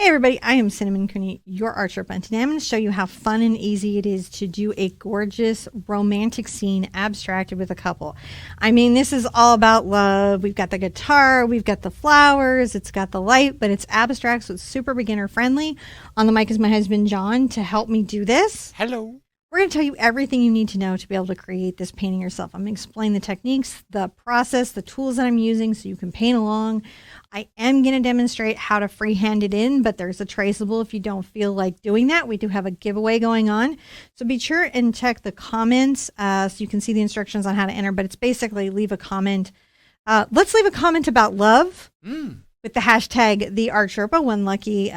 Hey everybody, I am Cinnamon Cooney, your Art Sherpa, and today I'm going to show you how fun and easy it is to do a gorgeous romantic scene abstracted with a couple. I mean, this is all about love. We've got the guitar, we've got the flowers, it's got the light, but it's abstract, so it's super beginner friendly. On the mic is my husband John to help me do this. Hello. We're going to tell you everything you need to know to be able to create this painting yourself. I'm going to explain the techniques, the process, the tools that I'm using so you can paint along. I am going to demonstrate how to freehand it in, but there's a traceable if you don't feel like doing that. We do have a giveaway going on. So be sure and check the comments so you can see the instructions on how to enter, but it's basically leave a comment. Let's leave a comment about love with the hashtag #TheArtSherpa. One lucky,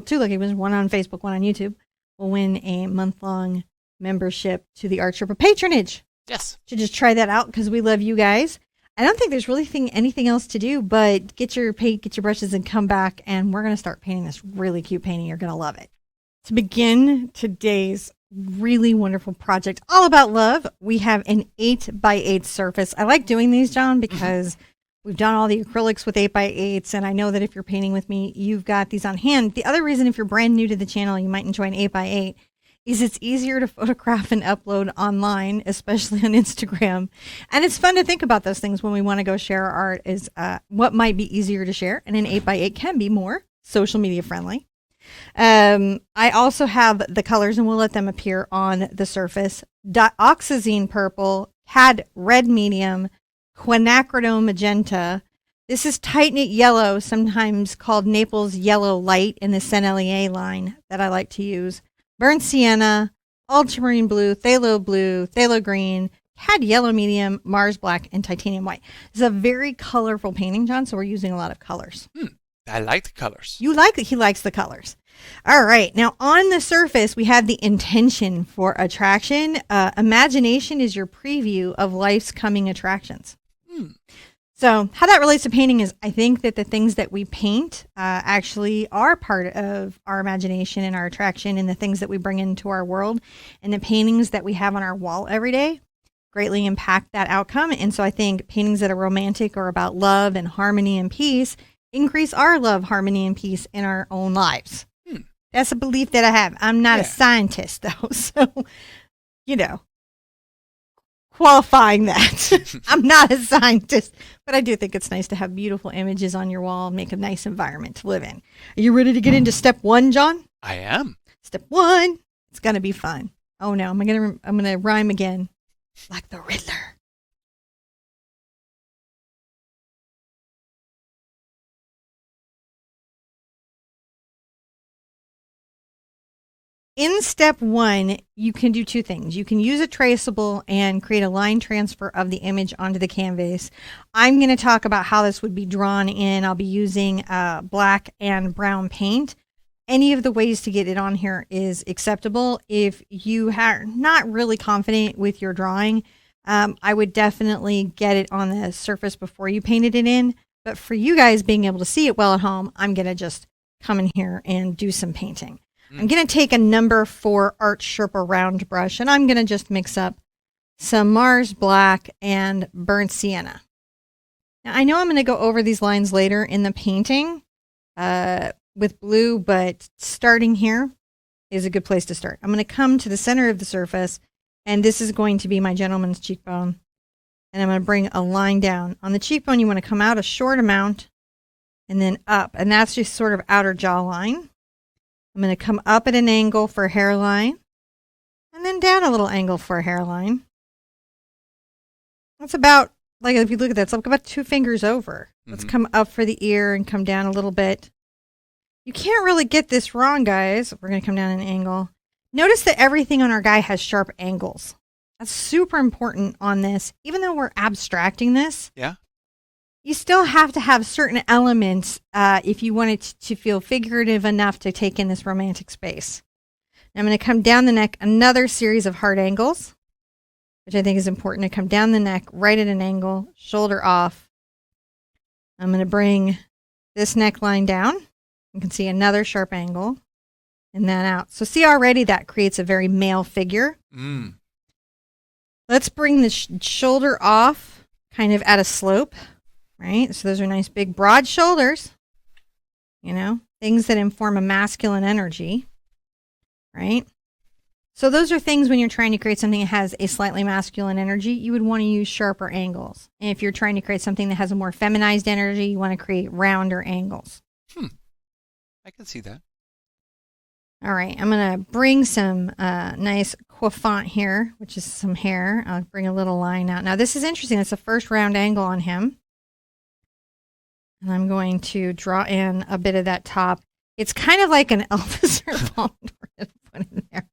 two lucky ones, one on Facebook, one on YouTube, will win a month-long membership to the Art Sherpa patronage. Yes. To just try that out because we love you guys. I don't think there's really anything else to do but get your paint, get your brushes, and come back, and we're going to start painting this really cute painting. You're going to love it. To begin today's really wonderful project all about love, we have an 8x8 surface. I like doing these, John, because we've done all the acrylics with 8x8s, and I know that if you're painting with me, you've got these on hand. The other reason, if you're brand new to the channel, you might enjoy an 8x8 is it's easier to photograph and upload online, especially on Instagram. And it's fun to think about those things when we want to go share our art is what might be easier to share. And an 8x8 can be more social media friendly. I also have the colors, and we'll let them appear on the surface. Oxazine purple, CAD red medium, quinacridone magenta. This is tight knit yellow, sometimes called Naples yellow light in the Sennelier line that I like to use. Burnt sienna, ultramarine blue, phthalo green, CAD yellow medium, Mars black, and titanium white. It's a very colorful painting, John, so we're using a lot of colors. I like the colors. You like it. He likes the colors. All right. Now, on the surface, we have the intention for attraction. Imagination is your preview of life's coming attractions. So how that relates to painting is I think that the things that we paint actually are part of our imagination and our attraction and the things that we bring into our world. And the paintings that we have on our wall every day greatly impact that outcome. And so I think paintings that are romantic or about love and harmony and peace increase our love, harmony, and peace in our own lives. That's a belief that I have. I'm not a scientist, though. So, qualifying that. I'm not a scientist, but I do think it's nice to have beautiful images on your wall and make a nice environment to live in. Are you ready to get into step one, John? I am. Step one. It's going to be fun. Oh no, I'm going to rhyme again. Like the Riddler. In step one, you can do two things. You can use a traceable and create a line transfer of the image onto the canvas. I'm going to talk about how this would be drawn in. I'll be using black and brown paint. Any of the ways to get it on here is acceptable. If you are not really confident with your drawing, I would definitely get it on the surface before you painted it in. But for you guys being able to see it well at home, I'm going to just come in here and do some painting. I'm going to take a number 4 Art Sherpa round brush, and I'm going to just mix up some Mars black and burnt sienna. Now, I know I'm going to go over these lines later in the painting with blue, but starting here is a good place to start. I'm going to come to the center of the surface, and this is going to be my gentleman's cheekbone. And I'm going to bring a line down. On the cheekbone, you want to come out a short amount and then up, and that's just sort of outer jawline. I'm going to come up at an angle for a hairline and then down a little angle for a hairline. That's about, like if you look at that, it's like about 2 fingers over. Let's come up for the ear and come down a little bit. You can't really get this wrong, guys. We're going to come down an angle. Notice that everything on our guy has sharp angles. That's super important on this. Even though we're abstracting this. Yeah. You still have to have certain elements if you want it to feel figurative enough to take in this romantic space. Now I'm going to come down the neck, another series of hard angles, which I think is important to come down the neck right at an angle, shoulder off. I'm going to bring this neckline down. You can see another sharp angle and then out. So see already that creates a very male figure. Let's bring the shoulder off kind of at a slope. Right? So those are nice big broad shoulders, things that inform a masculine energy, right? So those are things when you're trying to create something that has a slightly masculine energy, you would want to use sharper angles. And if you're trying to create something that has a more feminized energy, you want to create rounder angles. I can see that. All right, I'm going to bring some nice coiffant here, which is some hair. I'll bring a little line out. Now, this is interesting. It's the first round angle on him. And I'm going to draw in a bit of that top. It's kind of like an Elvis revolver to put in there.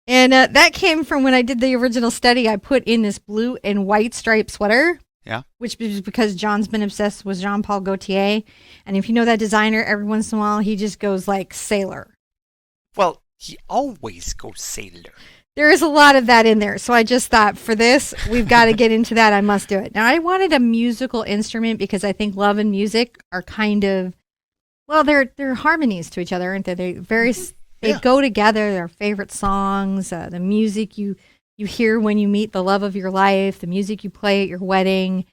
And that came from when I did the original study. I put in this blue and white striped sweater. Yeah. Which is because John's been obsessed with Jean-Paul Gaultier. And if you know that designer, every once in a while, he just goes like sailor. Well, he always goes sailor. There is a lot of that in there. So I just thought for this, we've got to get into that. I must do it. Now, I wanted a musical instrument because I think love and music are kind of, well, they're harmonies to each other, aren't they? They go together. They're favorite songs, the music you hear when you meet the love of your life, the music you play at your wedding,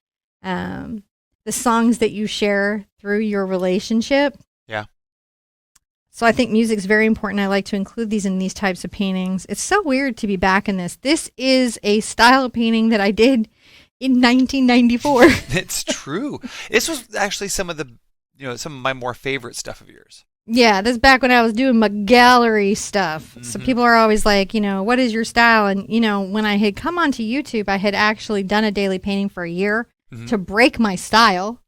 the songs that you share through your relationship. Yeah. So I think music's very important. I like to include these in these types of paintings. It's so weird to be back in this. This is a style of painting that I did in 1994. It's true. This was actually some of my more favorite stuff of yours. Yeah, this is back when I was doing my gallery stuff. So people are always like, what is your style? And, when I had come onto YouTube, I had actually done a daily painting for a year to break my style.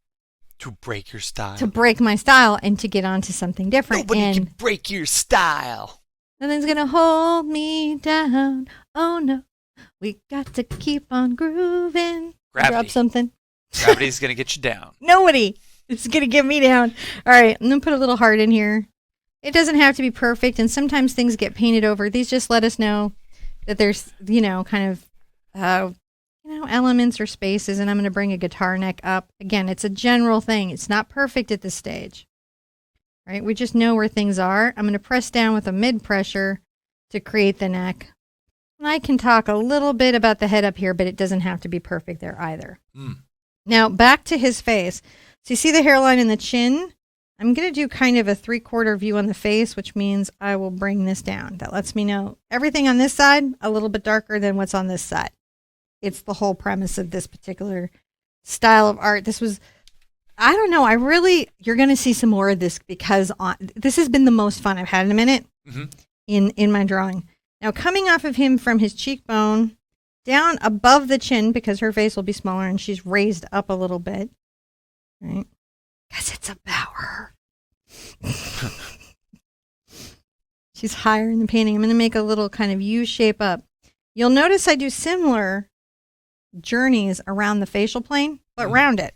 To break your style. To break my style and to get onto something different. Nobody can break your style. Nothing's going to hold me down. Oh, no. We got to keep on grooving. Gravity. Drop something. Gravity's going to get you down. Nobody. It's going to get me down. All right, I'm going to put a little heart in here. It doesn't have to be perfect, and sometimes things get painted over. These just let us know that there's, kind of, elements or spaces, and I'm going to bring a guitar neck up. Again, it's a general thing. It's not perfect at this stage, right? We just know where things are. I'm going to press down with a mid-pressure to create the neck. And I can talk a little bit about the head up here, but it doesn't have to be perfect there either. Now, back to his face. So you see the hairline in the chin? I'm going to do kind of a 3/4 view on the face, which means I will bring this down. That lets me know everything on this side, a little bit darker than what's on this side. It's the whole premise of this particular style of art. This was, I don't know, you're going to see some more of this because this has been the most fun I've had in a minute in my drawing. Now, coming off of him from his cheekbone down above the chin, because her face will be smaller and she's raised up a little bit. Right? Because it's about her. She's higher in the painting. I'm going to make a little kind of U shape up. You'll notice I do similar journeys around the facial plane, but round it.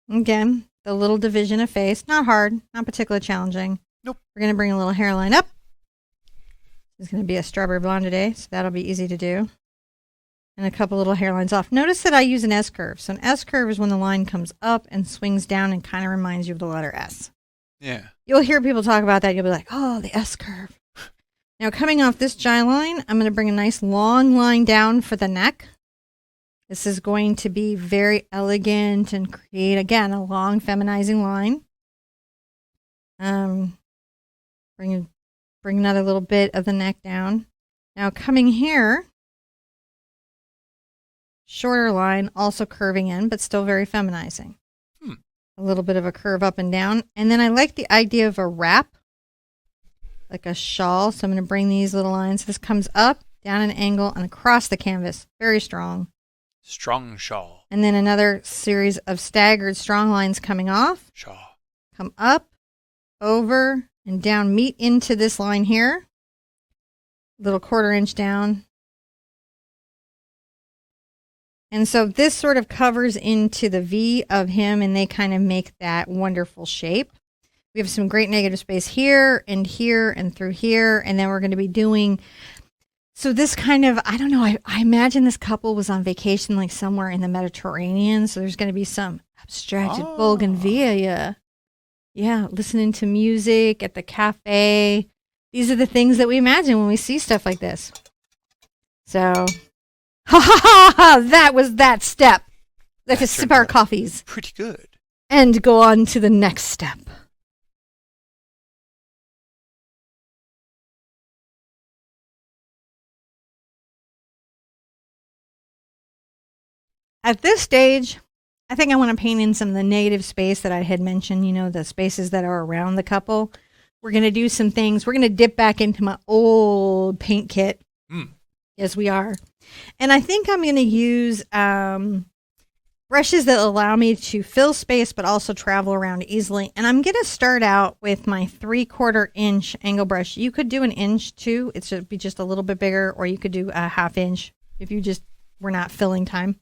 Again, the little division of face. Not hard, not particularly challenging. Nope. We're going to bring a little hairline up. It's going to be a strawberry blonde today, so that'll be easy to do. And a couple little hairlines off. Notice that I use an S-curve. So an S-curve is when the line comes up and swings down and kind of reminds you of the letter S. Yeah. You'll hear people talk about that. You'll be like, oh, the S-curve. Now, coming off this J line, I'm going to bring a nice long line down for the neck. This is going to be very elegant and create, again, a long feminizing line. Bring another little bit of the neck down. Now coming here, shorter line, also curving in, but still very feminizing. A little bit of a curve up and down. And then I like the idea of a wrap, like a shawl. So I'm going to bring these little lines. This comes up, down an angle, and across the canvas. Very strong. Strong shawl. And then another series of staggered strong lines coming off. Shawl. Come up, over, and down, meet into this line here. Little 1/4 inch down. And so this sort of covers into the V of him, and they kind of make that wonderful shape. We have some great negative space here and through here. And then we're going to be doing, so this kind of, I don't know, I imagine this couple was on vacation like somewhere in the Mediterranean. So there's going to be some abstracted bougainvillea. Yeah, listening to music at the cafe. These are the things that we imagine when we see stuff like this. So Ha ha ha ha! That was that step. Let That us sip turned our out coffees pretty good. and go on to the next step. At this stage, I think I want to paint in some of the negative space that I had mentioned, the spaces that are around the couple. We're going to do some things. We're going to dip back into my old paint kit. Mm. Yes, we are. And I think I'm going to use brushes that allow me to fill space but also travel around easily. And I'm going to start out with my 3/4 inch angle brush. You could do an inch too. It should be just a little bit bigger, or you could do a 1/2 inch if you just were not filling time.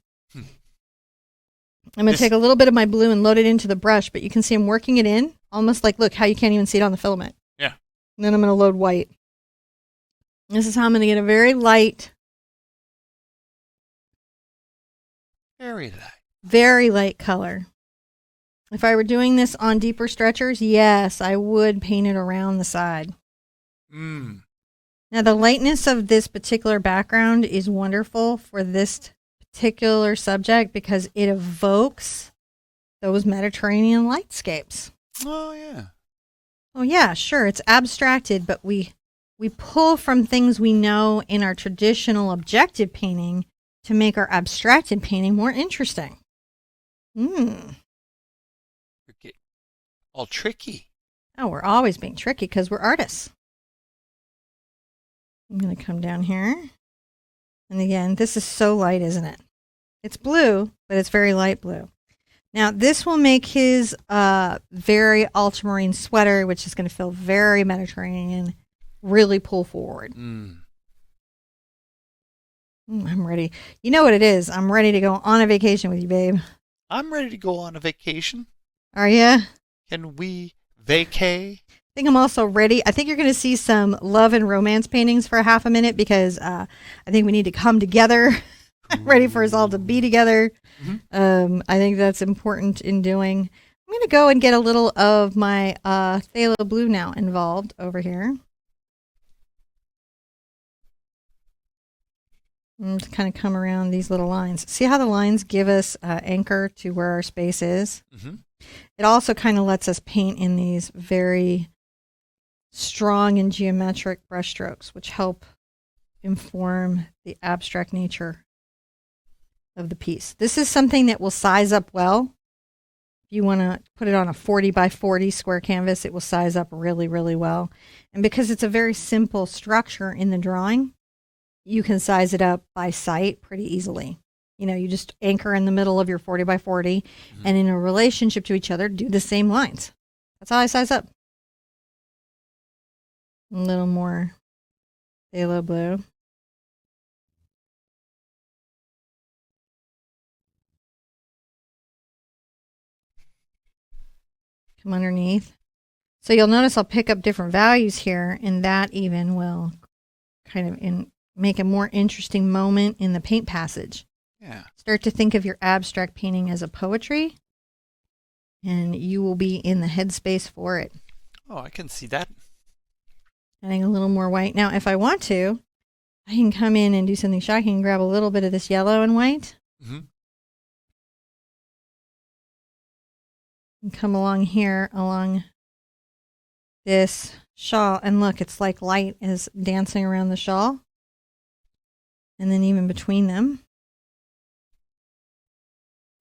I'm going to take a little bit of my blue and load it into the brush, but you can see I'm working it in almost like, look how you can't even see it on the filament. Yeah. And then I'm going to load white. This is how I'm going to get a very light, very light color. If I were doing this on deeper stretchers, yes, I would paint it around the side. Mm. Now, the lightness of this particular background is wonderful for this particular subject because it evokes those Mediterranean lightscapes. Oh, yeah. Oh, yeah, sure. It's abstracted, but we pull from things we know in our traditional objective painting to make our abstracted painting more interesting. All tricky. Oh, we're always being tricky because we're artists. I'm going to come down here. And again, this is so light, isn't it? It's blue, but it's very light blue. Now, this will make his very ultramarine sweater, which is going to feel very Mediterranean, really pull forward. I'm ready. You know what it is. I'm ready to go on a vacation with you, babe. I'm ready to go on a vacation. Are you? Can we vacay? I think I'm also ready. I think you're going to see some love and romance paintings for 1/2 minute because I think we need to come together. I'm ready for us all to be together. Mm-hmm. I think that's important in doing. I'm going to go and get a little of my phthalo blue now involved over here. And to kind of come around these little lines. See how the lines give us anchor to where our space is? Mm-hmm. It also kind of lets us paint in these very strong and geometric brush strokes, which help inform the abstract nature of the piece. This is something that will size up well. If you want to put it on a 40 by 40 square canvas, it will size up really, really well. And because it's a very simple structure in the drawing, you can size it up by sight pretty easily. You just anchor in the middle of your 40 by 40 and in a relationship to each other, do the same lines. That's how I size up. A little more phthalo blue. Come underneath. So you'll notice I'll pick up different values here, and that even will kind of make a more interesting moment in the paint passage. Yeah. Start to think of your abstract painting as a poetry, and you will be in the headspace for it. Oh, I can see that. Adding a little more white. Now, if I want to, I can come in and do something shocking and grab a little bit of this yellow and white. Mm-hmm. And come along here, along this shawl. And look, it's like light is dancing around the shawl. And then even between them.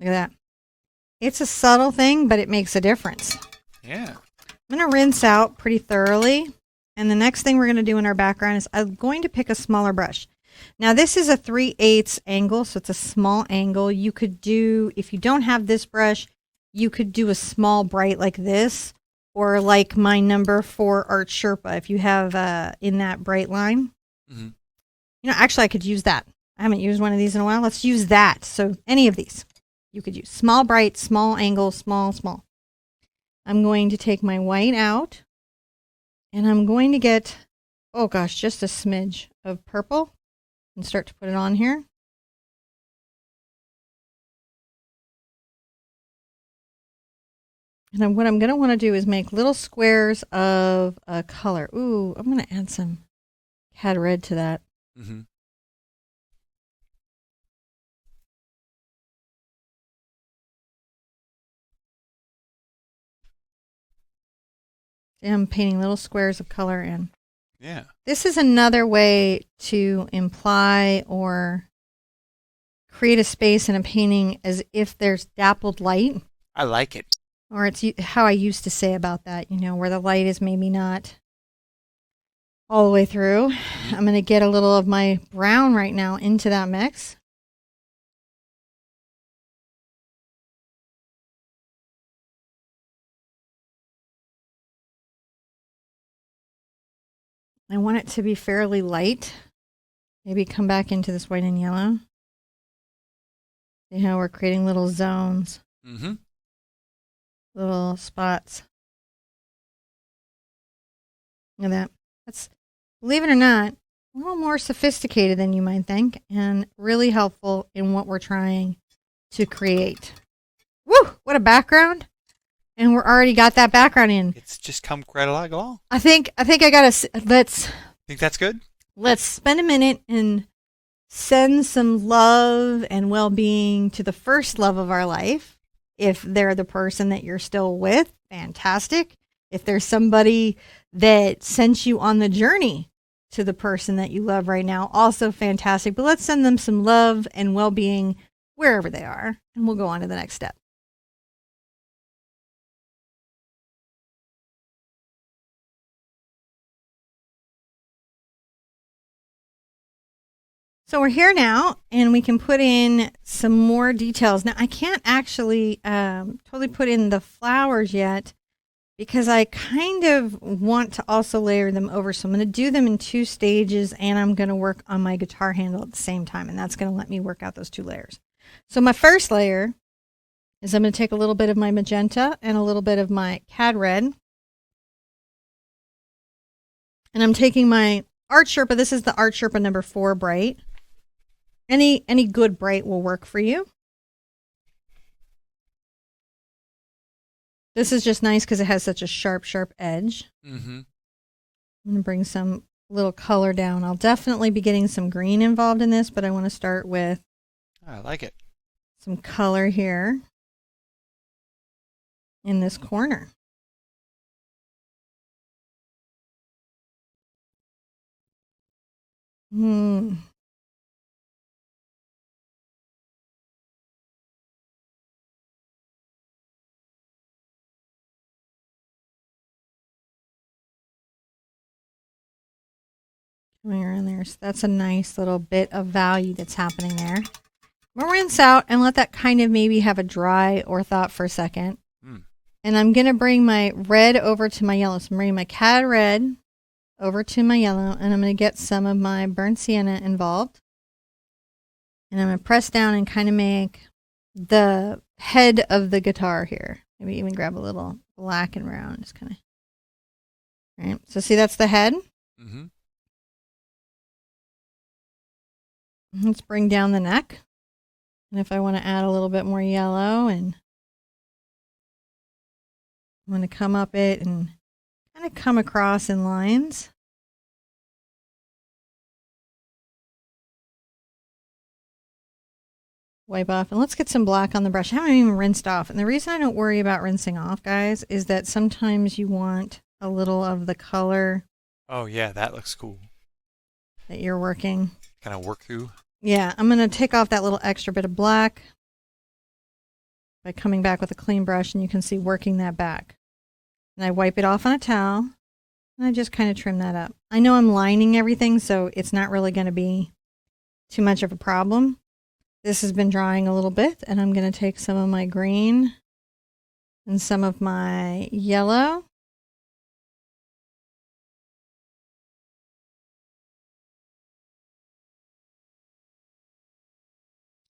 Look at that. It's a subtle thing, but it makes a difference. Yeah. I'm going to rinse out pretty thoroughly. And the next thing we're going to do in our background is I'm going to pick a smaller brush. Now, this is a 3/8 angle, so it's a small angle. You could do, if you don't have this brush, you could do a small bright like this, or like my number 4 Art Sherpa, if you have in that bright line. Mm-hmm. Actually, I could use that. I haven't used one of these in a while. Let's use that. So any of these you could use. Small, bright, small angle, small, small. I'm going to take my white out, and I'm going to get, oh gosh, just a smidge of purple and start to put it on here. And then what I'm going to want to do is make little squares of a color. Ooh, I'm going to add some cad red to that. Mm-hmm. I'm painting little squares of color in. Yeah. This is another way to imply or create a space in a painting as if there's dappled light. I like it. Or it's how I used to say about that, where the light is maybe not all the way through. Mm-hmm. I'm going to get a little of my brown right now into that mix. I want it to be fairly light. Maybe come back into this white and yellow. See how we're creating little zones, Mm-hmm. little spots. Look at that. That's, believe it or not, a little more sophisticated than you might think, and really helpful in what we're trying to create. Woo! What a background! And we're already got that background in. It's just come quite along. I think I gotta Think that's good? let's spend a minute and send some love and well-being to the first love of our life. If they're the person that you're still with, fantastic. If there's somebody that sent you on the journey to the person that you love right now, also fantastic. But let's send them some love and well-being wherever they are, and we'll go on to the next step. So we're here now, and we can put in some more details. Now, I can't actually totally put in the flowers yet because I kind of want to also layer them over. So I'm going to do them in 2 stages, and I'm going to work on my guitar handle at the same time, and that's going to let me work out those 2 layers. So my first layer is I'm going to take a little bit of my magenta and a little bit of my cad red, and I'm taking my Art Sherpa. This is the Art Sherpa number 4 bright. Any good bright will work for you. This is just nice because it has such a sharp edge. Mm-hmm. I'm going to bring some little color down. I'll definitely be getting some green involved in this, but I want to start with I like it. some color here in this corner. Coming around there. So that's a nice little bit of value that's happening there. We'll rinse out and let that kind of maybe have a dry or thought for a second. And I'm going to bring my red over to my yellow. So I'm bringing my cad red over to my yellow, and I'm going to get some of my burnt sienna involved. And I'm going to press down and kind of make the head of the guitar here. Maybe even grab a little black and brown. Just kind of. All right. So see, that's the head. Mm-hmm. Let's bring down the neck. And if I want to add a little bit more yellow, and I'm going to come up it and kind of come across in lines. Wipe off, and let's get some black on the brush. I haven't even rinsed off. And the reason I don't worry about rinsing off, guys, is that sometimes you want a little of the color. Oh, yeah, that looks cool. That you're working. Kind of work through. Yeah, I'm going to take off that little extra bit of black by coming back with a clean brush, and you can see working that back. And I wipe it off on a towel, and I just kind of trim that up. I know I'm lining everything, so it's not really going to be too much of a problem. This has been drying a little bit, and I'm going to take some of my green and some of my yellow.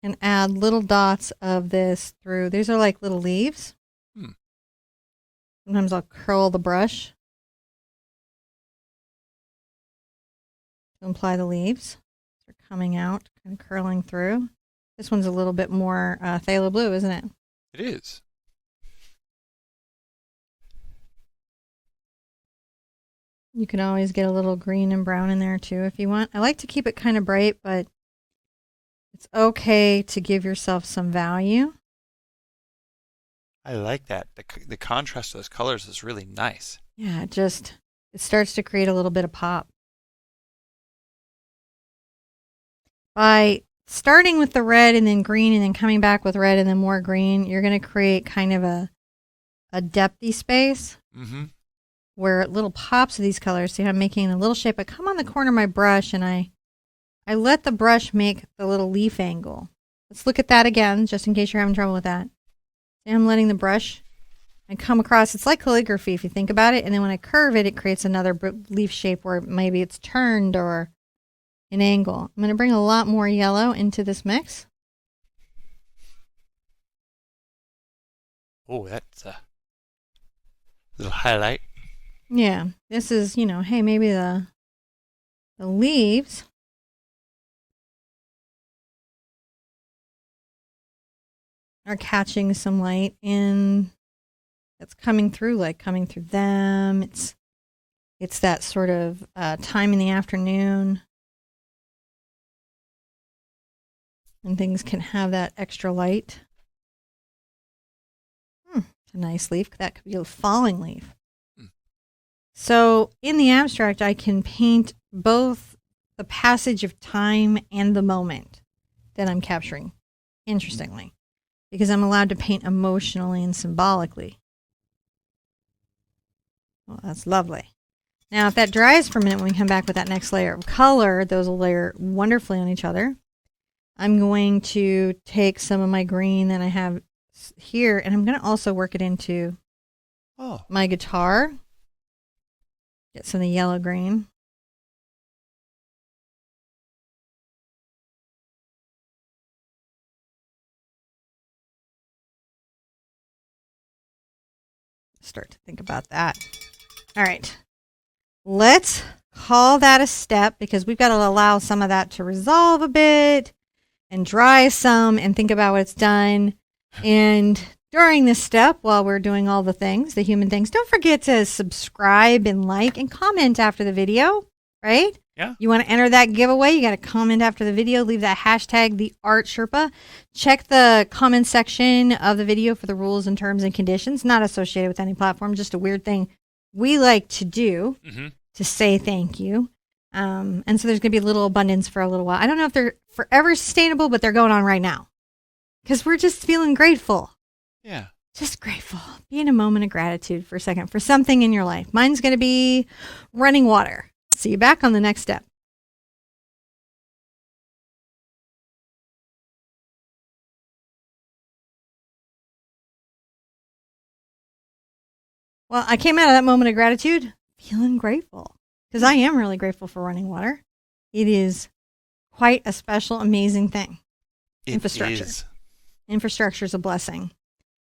And add little dots of this through. These are like little leaves. Sometimes I'll curl the brush to apply the leaves. They're coming out, kind of curling through. This one's a little bit more phthalo blue, isn't it? It is. You can always get a little green and brown in there too if you want. I like to keep it kind of bright, but it's okay to give yourself some value. I like that. The contrast of those colors is really nice. Yeah, it starts to create a little bit of pop. By starting with the red and then green and then coming back with red and then more green, you're going to create kind of a depthy space Mm-hmm. where little pops of these colors. See how I'm making a little shape? I come on the corner of my brush and I let the brush make the little leaf angle. Let's look at that again, just in case you're having trouble with that. See, I'm letting the brush and come across. It's like calligraphy if you think about it. And then when I curve it, it creates another leaf shape where maybe it's turned or an angle. I'm going to bring a lot more yellow into this mix. Oh, that's a little highlight. Yeah, this is, hey, maybe the leaves are catching some light in that's coming through them. It's that sort of time in the afternoon, and things can have that extra light. It's a nice leaf. That could be a falling leaf. So in the abstract, I can paint both the passage of time and the moment that I'm capturing, interestingly, because I'm allowed to paint emotionally and symbolically. Well, that's lovely. Now, if that dries for a minute, when we come back with that next layer of color, those will layer wonderfully on each other. I'm going to take some of my green that I have here, and I'm going to also work it into my guitar. Get some of the yellow green. Start to think about that. All right. Let's call that a step because we've got to allow some of that to resolve a bit and dry some and think about what it's done. And during this step, while we're doing all the things, the human things, don't forget to subscribe and like and comment after the video, right? Yeah. You want to enter that giveaway, you got to comment after the video, leave that hashtag, the Art Sherpa. Check the comment section of the video for the rules and terms and conditions, not associated with any platform, just a weird thing we like to do to say thank you. And so there's going to be a little abundance for a little while. I don't know if they're forever sustainable, but they're going on right now because we're just feeling grateful. Yeah. Just grateful. Be in a moment of gratitude for a second for something in your life. Mine's going to be running water. See you back on the next step. Well, I came out of that moment of gratitude feeling grateful because I am really grateful for running water. It is quite a special, amazing thing. Infrastructure. Infrastructure is a blessing.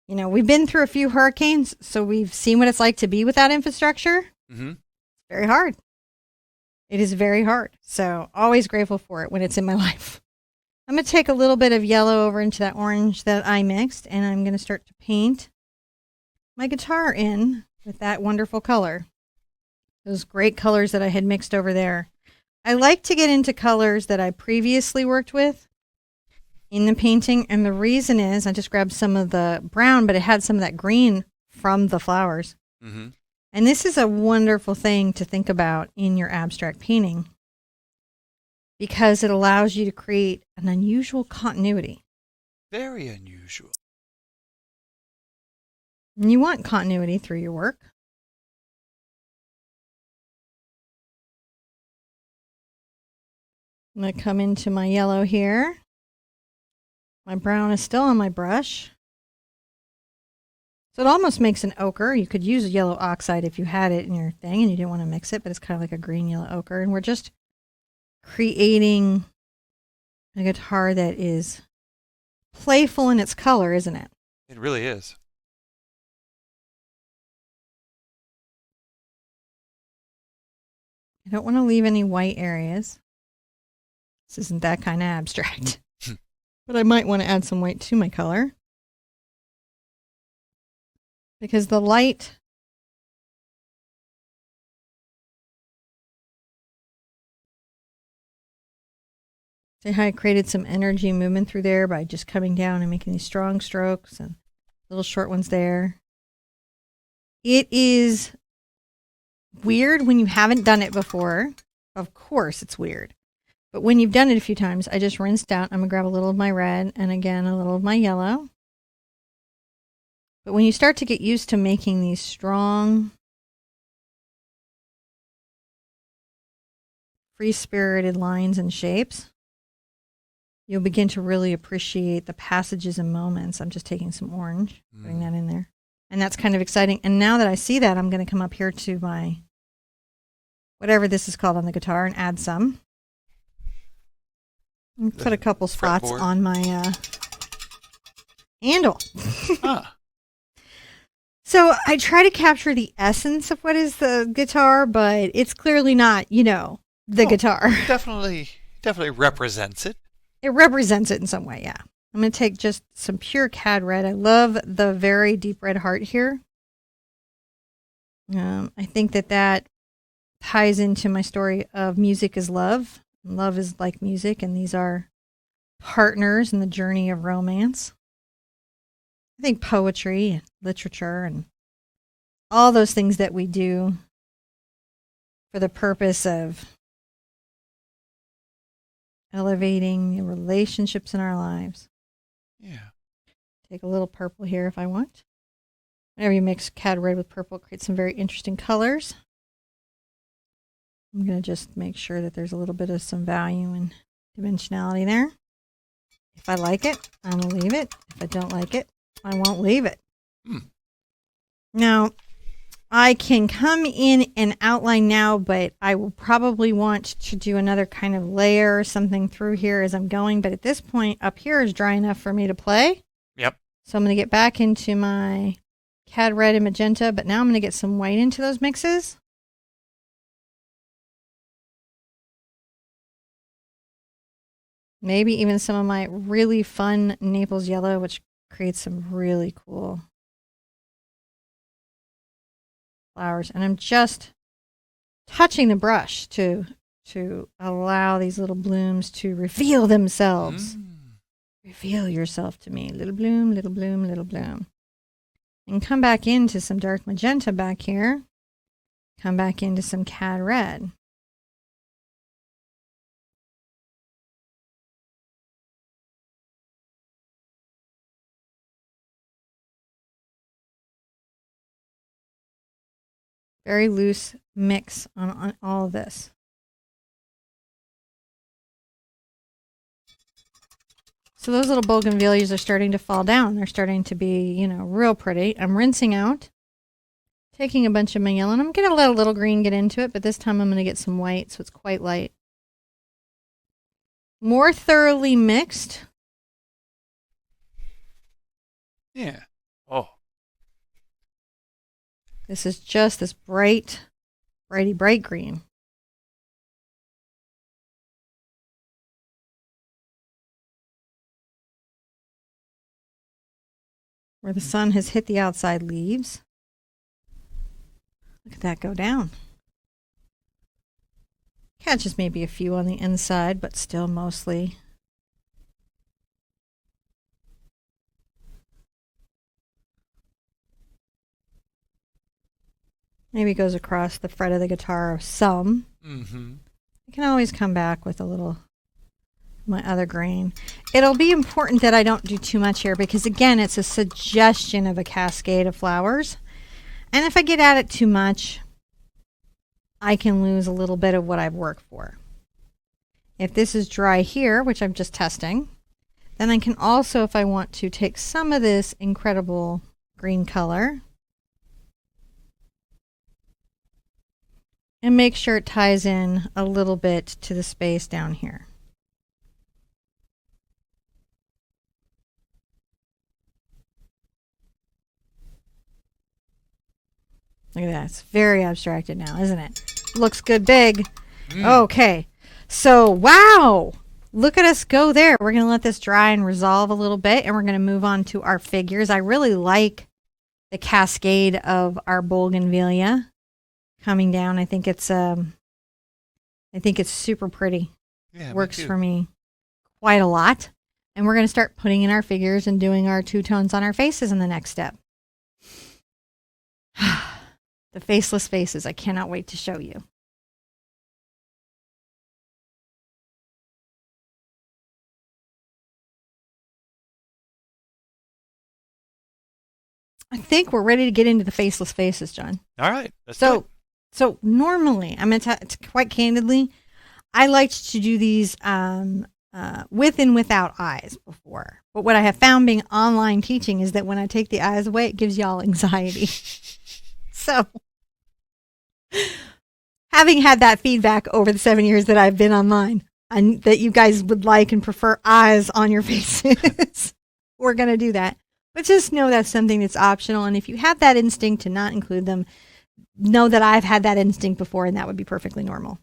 You know, we've been through a few hurricanes, so we've seen what it's like to be without infrastructure. It's very hard. It is very hard. So always grateful for it when it's in my life. I'm going to take a little bit of yellow over into that orange that I mixed, and I'm going to start to paint my guitar in with that wonderful color. Those great colors that I had mixed over there. I like to get into colors that I previously worked with in the painting, and the reason is I just grabbed some of the brown, but it had some of that green from the flowers. And this is a wonderful thing to think about in your abstract painting because it allows you to create an unusual continuity. Very unusual. And you want continuity through your work. I'm going to come into my yellow here. My brown is still on my brush. So it almost makes an ochre. You could use a yellow oxide if you had it in your thing and you didn't want to mix it, but it's kind of like a green-yellow ochre. And we're just creating a guitar that is playful in its color, isn't it? It really is. I don't want to leave any white areas. This isn't that kind of abstract. But I might want to add some white to my color. Because the light see how I created some energy movement through there by just coming down and making these strong strokes and Little short ones there. It is weird when you haven't done it before. Of course it's weird. But when you've done it a few times, I just rinsed out. I'm going to grab a little of my red and again a little of my yellow. But when you start to get used to making these strong, free-spirited lines and shapes, you'll begin to really appreciate the passages and moments. I'm just taking some orange, putting that in there. And that's kind of exciting. And now that I see that, I'm going to come up here to my, whatever this is called on the guitar, and add some. And put a couple spots on my handle. So I try to capture the essence of what is the guitar, but it's clearly not, the guitar. Definitely represents it. It represents it in some way, yeah. I'm going to take just some pure cad red. I love the very deep red heart here. I think that ties into my story of music is love. Love is like music, and these are partners in the journey of romance. I think poetry and literature and all those things that we do for the purpose of elevating the relationships in our lives. Yeah. Take a little purple here if I want. Whenever you mix cad red with purple, it creates some very interesting colors. I'm going to just make sure that there's a little bit of some value and dimensionality there. If I like it, I'm going to leave it. If I don't like it, I won't leave it. Now, I can come in and outline now, but I will probably want to do another kind of layer or something through here as I'm going. But at this point, up here is dry enough for me to play. Yep. So I'm going to get back into my cad red and magenta, but now I'm going to get some white into those mixes. Maybe even some of my really fun Naples yellow, which creates some really cool flowers. And I'm just touching the brush to allow these little blooms to reveal themselves. Reveal yourself to me. Little bloom, little bloom, little bloom. And come back into some dark magenta back here. Come back into some cad red. Very loose mix on all of this. So those little bougainvilleas are starting to fall down. They're starting to be, real pretty. I'm rinsing out, taking a bunch of my yellow, and I'm going to let a little green get into it, but this time I'm going to get some white, so it's quite light. More thoroughly mixed. Yeah. Oh. This is just this bright green. Where the sun has hit the outside leaves. Look at that go down. Catches maybe a few on the inside, but still mostly. Maybe it goes across the fret of the guitar some. I can always come back with a little, my other grain. It'll be important that I don't do too much here because, again, it's a suggestion of a cascade of flowers. And if I get at it too much, I can lose a little bit of what I've worked for. If this is dry here, which I'm just testing, then I can also, if I want to, take some of this incredible green color and make sure it ties in a little bit to the space down here. Look at that. It's very abstracted now, isn't it? Looks good big. Okay. So, wow. Look at us go there. We're going to let this dry and resolve a little bit, and we're going to move on to our figures. I really like the cascade of our bougainvillea coming down. I think it's super pretty. Yeah, works for me quite a lot. And we're going to start putting in our figures and doing our two tones on our faces in the next step. The faceless faces. I cannot wait to show you. I think we're ready to get into the faceless faces, John. All right. Let's do it. So normally, I'm going to quite candidly, I liked to do these with and without eyes before. But what I have found being online teaching is that when I take the eyes away, it gives y'all anxiety. So, having had that feedback over the 7 years that I've been online, and that you guys would like and prefer eyes on your faces, we're going to do that. But just know that's something that's optional. And if you have that instinct to not include them, know that I've had that instinct before, and that would be perfectly normal.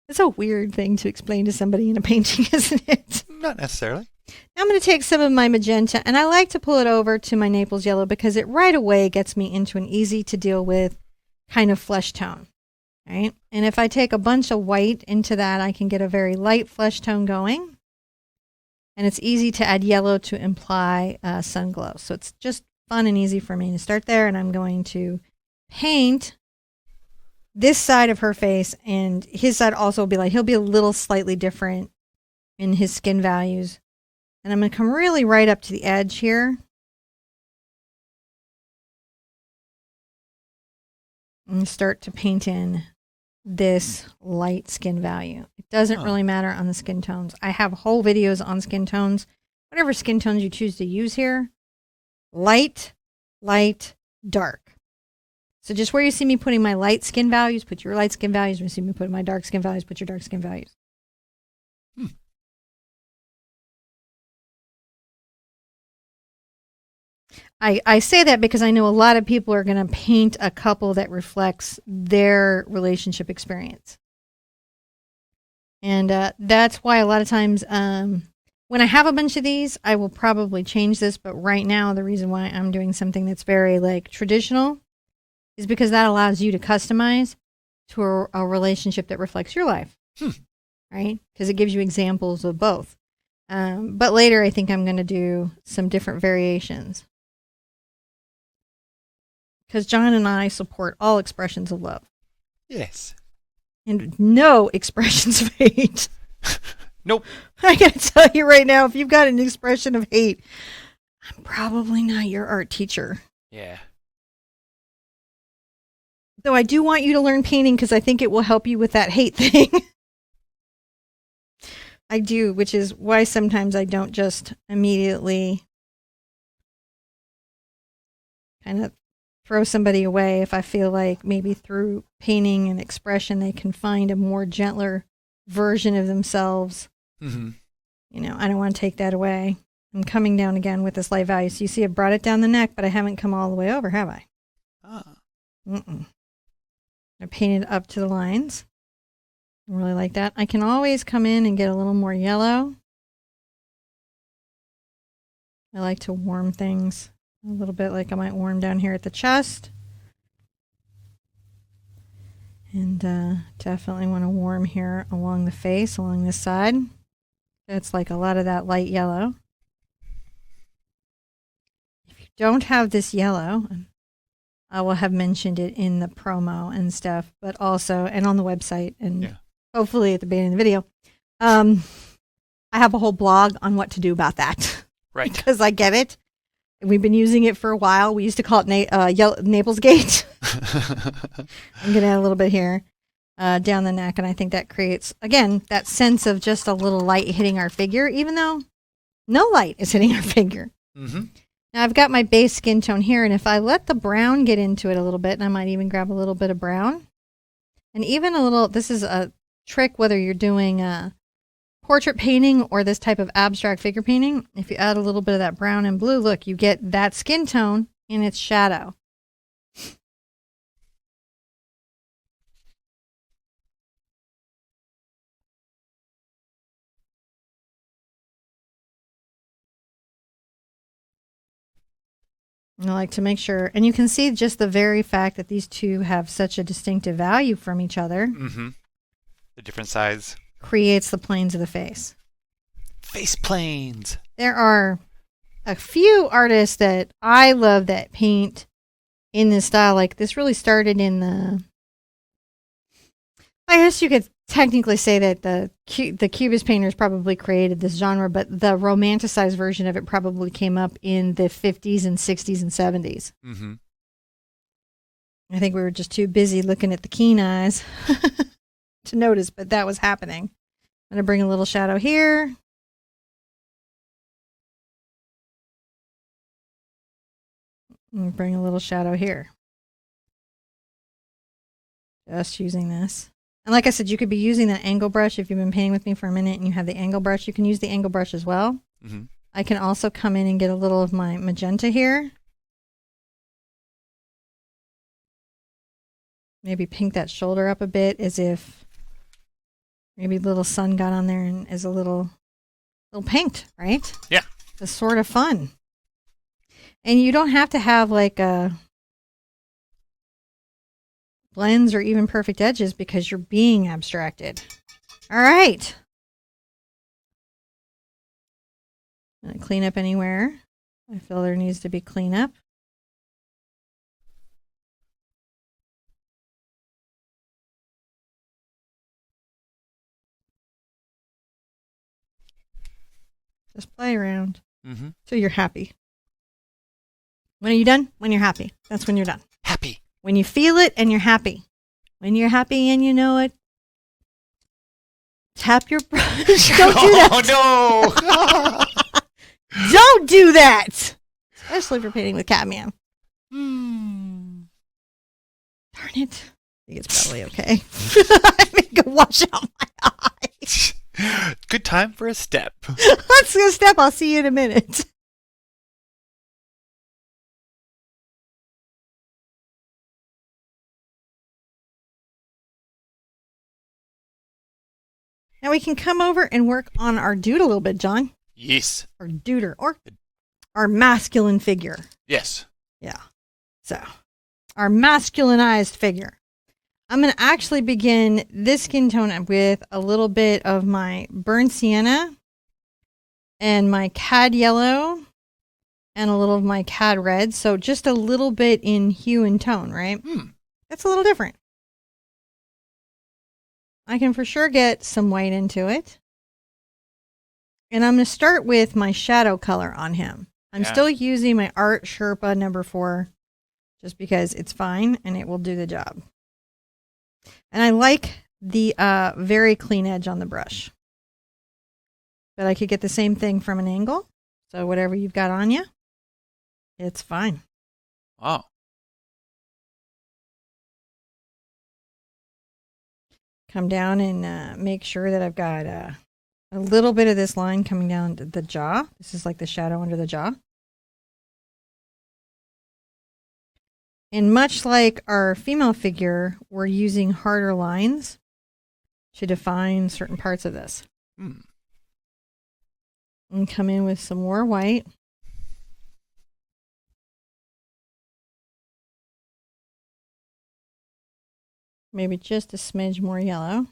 It's a weird thing to explain to somebody in a painting, isn't it? Not necessarily. Now I'm going to take some of my magenta, and I like to pull it over to my Naples yellow because it right away gets me into an easy to deal with kind of flesh tone. Right? And if I take a bunch of white into that, I can get a very light flesh tone going. And it's easy to add yellow to imply sun glow. So it's just fun and easy for me to start there. And I'm going to paint this side of her face, and his side also will be like, he'll be a little slightly different in his skin values. And I'm going to come really right up to the edge here. And start to paint in this light skin value. It doesn't really matter on the skin tones. I have whole videos on skin tones. Whatever skin tones you choose to use here. Light, light, dark. So just where you see me putting my light skin values, put your light skin values. When you see me putting my dark skin values, put your dark skin values. I say that because I know a lot of people are going to paint a couple that reflects their relationship experience. And that's why a lot of times when I have a bunch of these, I will probably change this. But right now, the reason why I'm doing something that's very like traditional is because that allows you to customize to a relationship that reflects your life. Right? Because it gives you examples of both. But later, I think I'm going to do some different variations. Because John and I support all expressions of love. Yes. And no expressions of hate. Nope. I gotta tell you right now, if you've got an expression of hate, I'm probably not your art teacher. Yeah. Though I do want you to learn painting because I think it will help you with that hate thing. I do, which is why sometimes I don't just immediately kind of throw somebody away if I feel like maybe through painting and expression they can find a more gentler version of themselves. Mm-hmm. You know, I don't want to take that away. I'm coming down again with this light value. So you see I brought it down the neck, but I haven't come all the way over, have I? I painted up to the lines. I really like that. I can always come in and get a little more yellow. I like to warm things a little bit, like I might warm down here at the chest. And definitely want to warm here along the face, along this side. It's like a lot of that light yellow. If you don't have this yellow, I will have mentioned it in the promo and stuff, but also, and on the website, and hopefully at the beginning of the video. I have a whole blog on what to do about that. Right. Because I get it. We've been using it for a while. We used to call it Naples Gate. I'm going to add a little bit here down the neck, and I think that creates, again, that sense of just a little light hitting our figure, even though no light is hitting our figure. Mm-hmm. Now, I've got my base skin tone here, and if I let the brown get into it a little bit, and I might even grab a little bit of brown, and even a little, this is a trick whether you're doing portrait painting or this type of abstract figure painting. If you add a little bit of that brown and blue, look, you get that skin tone in its shadow. And I like to make sure, and you can see just the very fact that these two have such a distinctive value from each other. Mm-hmm. The different sides. Creates the planes of the face. Face planes. there are a few artists that I love that paint in this style. Like this really started in I guess you could technically say that the Cubist painters probably created this genre, but the romanticized version of it probably came up in the 50s and 60s and 70s. Mm-hmm. I think we were just too busy looking at the keen eyes to notice, but that was happening. I'm going to bring a little shadow here. And bring a little shadow here. Just using this. And like I said, you could be using that angle brush if you've been painting with me for a minute and you have the angle brush. You can use the angle brush as well. Mm-hmm. I can also come in and get a little of my magenta here. Maybe pink that shoulder up a bit as if maybe little sun got on there and is a little pinked, right? Yeah. It's sort of fun. And you don't have to have like a blends or even perfect edges because you're being abstracted. All right. I'm going to clean up anywhere I feel there needs to be cleanup. Just play around till you're happy. When are you done? When you're happy. That's when you're done. Happy. When you feel it and you're happy. When you're happy and you know it, tap your brush. Don't do that. Oh, no. Don't do that. Especially if you're painting with cadmium. Darn it. I think it's probably okay. I think I wash out my eyes. Good time for a step. Let's go step. I'll see you in a minute. Now we can come over and work on our dude a little bit, John. Yes. Or duder, or our masculine figure. Yes. Yeah. So, our masculinized figure. I'm going to actually begin this skin tone with a little bit of my burnt sienna and my cad yellow and a little of my cad red. So, just a little bit in hue and tone, right? That's a little different. I can for sure get some white into it. And I'm going to start with my shadow color on him. I'm still using my Art Sherpa #4 just because it's fine and it will do the job. And I like the very clean edge on the brush. But I could get the same thing from an angle. So whatever you've got on you, it's fine. Wow. Come down and make sure that I've got a little bit of this line coming down the jaw. This is like the shadow under the jaw. And much like our female figure, we're using harder lines to define certain parts of this. And come in with some more white. Maybe just a smidge more yellow.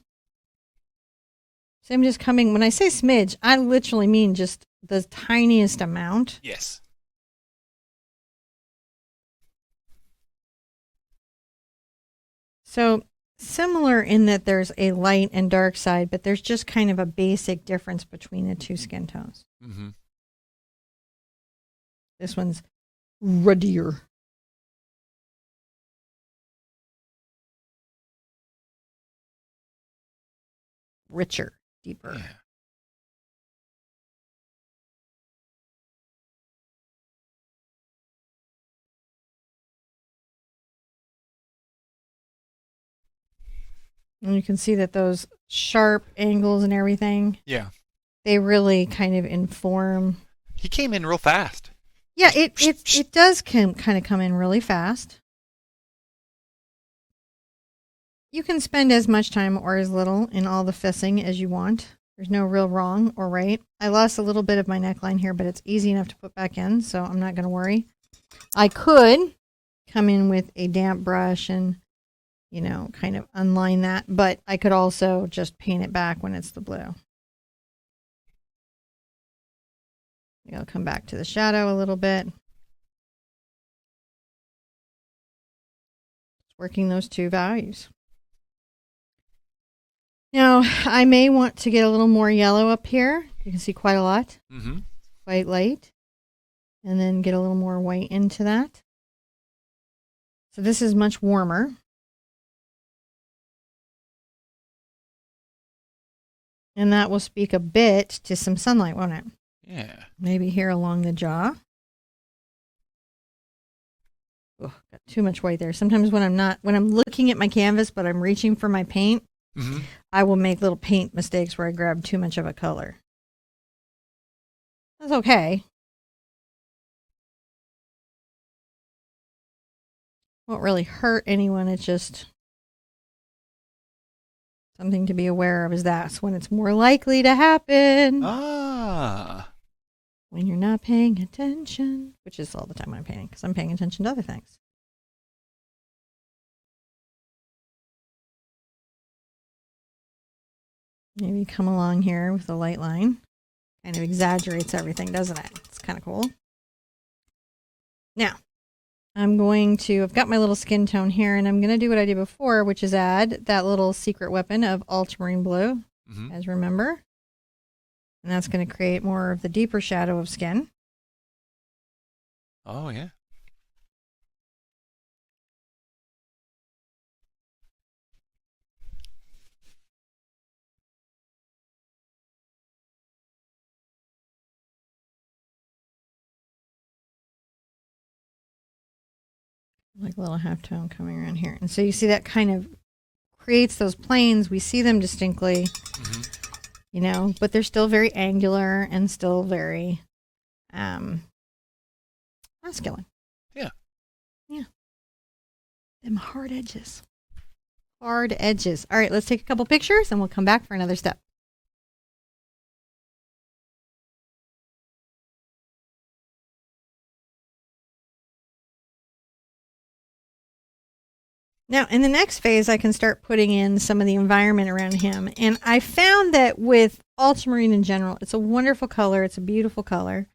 So I'm just coming, when I say smidge, I literally mean just the tiniest amount. Yes. So similar in that there's a light and dark side, but there's just kind of a basic difference between the two skin tones. This one's ruddier. Richer, deeper. Yeah. And you can see that those sharp angles and everything, they really kind of inform. He came in real fast. Yeah, it does kind of come in really fast. You can spend as much time or as little in all the fessing as you want. There's no real wrong or right. I lost a little bit of my neckline here, but it's easy enough to put back in, so I'm not going to worry. I could come in with a damp brush and, you know, kind of unline that, but I could also just paint it back when it's the blue. I'll come back to the shadow a little bit. Working those two values. Now, I may want to get a little more yellow up here. You can see quite a lot. Mm-hmm. Quite light. And then get a little more white into that. So this is much warmer. And that will speak a bit to some sunlight, won't it? Yeah. Maybe here along the jaw. Oh, got too much white there. Sometimes when I'm looking at my canvas, but I'm reaching for my paint, Mm-hmm. I will make little paint mistakes where I grab too much of a color. That's okay. Won't really hurt anyone. It's just something to be aware of, is that's when it's more likely to happen. Ah. When you're not paying attention, which is all the time I'm painting because I'm paying attention to other things. Maybe come along here with the light line. Kind of exaggerates everything, doesn't it? It's kind of cool. Now, I've got my little skin tone here, and I'm going to do what I did before, which is add that little secret weapon of ultramarine blue, as remember. And that's going to create more of the deeper shadow of skin. Oh, yeah. Like a little halftone coming around here. And so you see that kind of creates those planes. We see them distinctly, but they're still very angular and still very masculine. Yeah. Yeah. Them hard edges. Hard edges. All right, let's take a couple pictures and we'll come back for another step. Now, in the next phase, I can start putting in some of the environment around him. And I found that with ultramarine in general, it's a wonderful color. It's a beautiful color.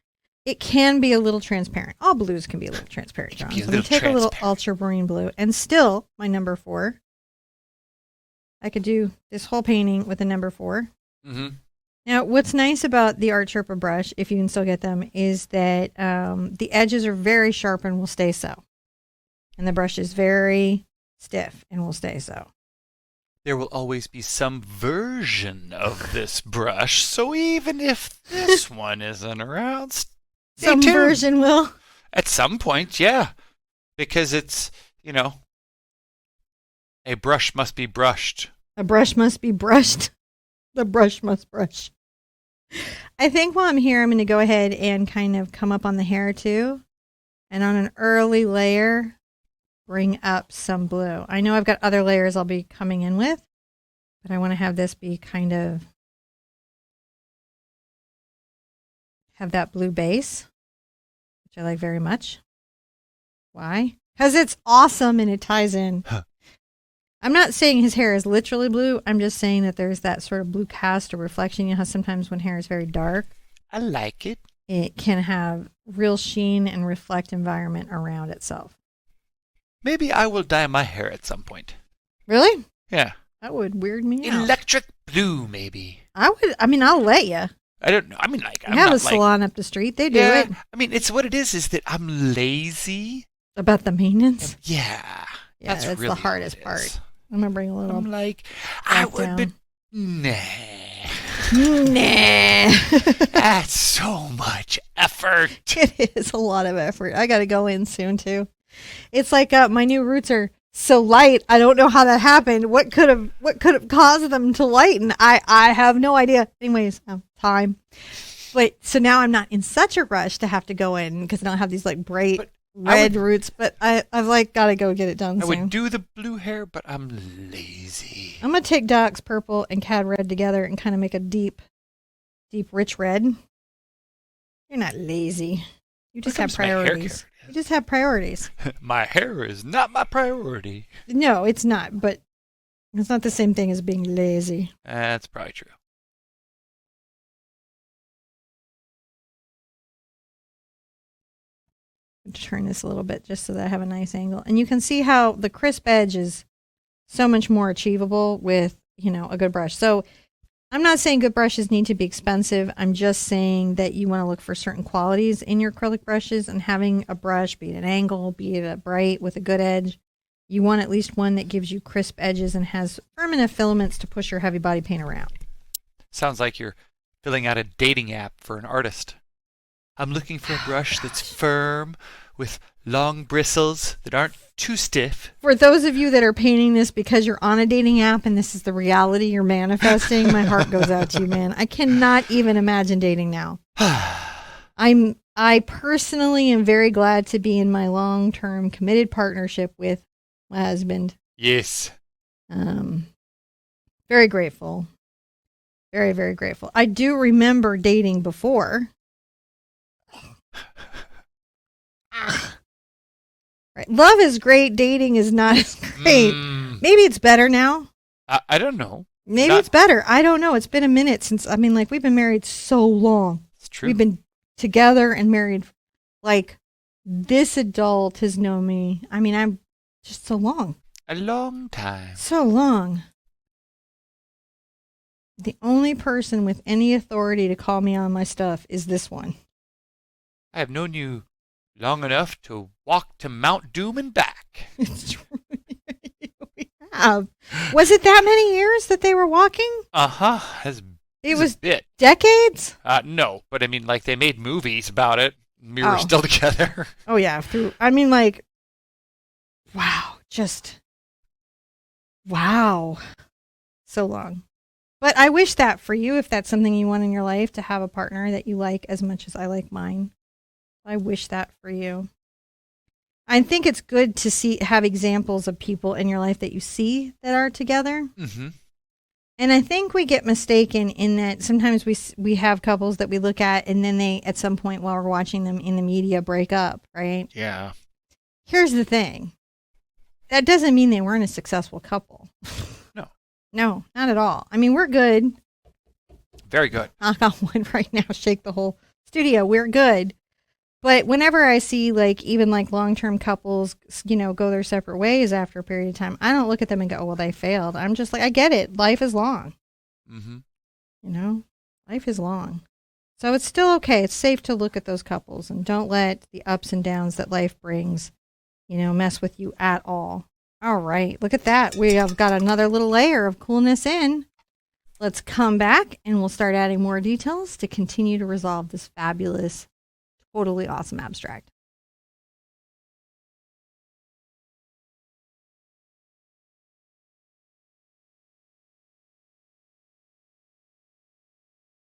It can be a little transparent. All blues can be a little transparent, John. So I'm going to take a little ultramarine blue. And still, my number 4. I could do this whole painting with a number 4. Mm-hmm. Now, what's nice about the Art Sherpa brush, if you can still get them, is that the edges are very sharp and will stay so. And the brush is very stiff and will stay so. There will always be some version of this brush, so even if this one isn't around, some version will. At some point, yeah. Because it's, a brush must be brushed. A brush must be brushed. The brush must brush. I think while I'm here, I'm going to go ahead and kind of come up on the hair too. And on an early layer, bring up some blue. I know I've got other layers I'll be coming in with, but I want to have this be kind of, have that blue base, which I like very much. Why? Because it's awesome and it ties in. I'm not saying his hair is literally blue. I'm just saying that there's that sort of blue cast or reflection. You know how sometimes when hair is very dark, I like it. It can have real sheen and reflect environment around itself. Maybe I will dye my hair at some point. Really? Yeah. That would weird me out. Electric blue, maybe. I'll let you. I don't know. I'm have not a salon up the street. They do it. It's what it is that I'm lazy. About the maintenance? Yeah. Yeah, that's really the hardest part. I'm going to bring a little. I'm like, I would, but nah. Nah. That's so much effort. It is a lot of effort. I got to go in soon, too. It's like my new roots are so light. I don't know how that happened. What could have caused them to lighten? I have no idea. Anyways, time. But so now I'm not in such a rush to have to go in because I don't have these like bright red roots. But I've like got to go get it done soon. I would do the blue hair, but I'm lazy. I'm gonna take Doc's purple and Cad red together and kind of make a deep, rich red. You're not lazy. You just have priorities. You just have priorities. My hair is not my priority. No, it's not. But it's not the same thing as being lazy. That's probably true. Turn this a little bit just so that I have a nice angle. And you can see how the crisp edge is so much more achievable with, a good brush. So I'm not saying good brushes need to be expensive. I'm just saying that you want to look for certain qualities in your acrylic brushes, and having a brush, be it an angle, be it a bright with a good edge, you want at least one that gives you crisp edges and has firm enough filaments to push your heavy body paint around. Sounds like you're filling out a dating app for an artist. I'm looking for a brush that's firm, with long bristles that aren't too stiff. For those of you that are painting this because you're on a dating app and this is the reality you're manifesting, my heart goes out to you, man. I cannot even imagine dating now. I personally am very glad to be in my long-term committed partnership with my husband. Yes. Very grateful. Very, very grateful. I do remember dating before. Right. Love is great. Dating is not as great. Maybe it's better now. I don't know. Maybe it's better. I don't know. It's been a minute since, we've been married so long. It's true. We've been together and married. Like, this adult has known me. I'm just so long. A long time. So long. The only person with any authority to call me on my stuff is this one. I have known you long enough to walk to Mount Doom and back. It's true. We have. Was it that many years that they were walking? Uh-huh. It was a bit. Decades? No, but they made movies about it. We were Oh. still together. Oh, yeah. Wow. Just, wow. So long. But I wish that for you, if that's something you want in your life, to have a partner that you like as much as I like mine. I wish that for you. I think it's good to have examples of people in your life that you see that are together. Mm-hmm. And I think we get mistaken in that sometimes we have couples that we look at and then they, at some point while we're watching them in the media, break up, right? Yeah. Here's the thing. That doesn't mean they weren't a successful couple. No. No, not at all. We're good. Very good. Knock on wood right now, shake the whole studio. We're good. But whenever I see even long-term couples, go their separate ways after a period of time, I don't look at them and go, oh, well, they failed. I'm just like, I get it. Life is long. Mm-hmm. Life is long. So it's still okay. It's safe to look at those couples and don't let the ups and downs that life brings, mess with you at all. All right. Look at that. We have got another little layer of coolness in. Let's come back and we'll start adding more details to continue to resolve this fabulous, totally awesome abstract.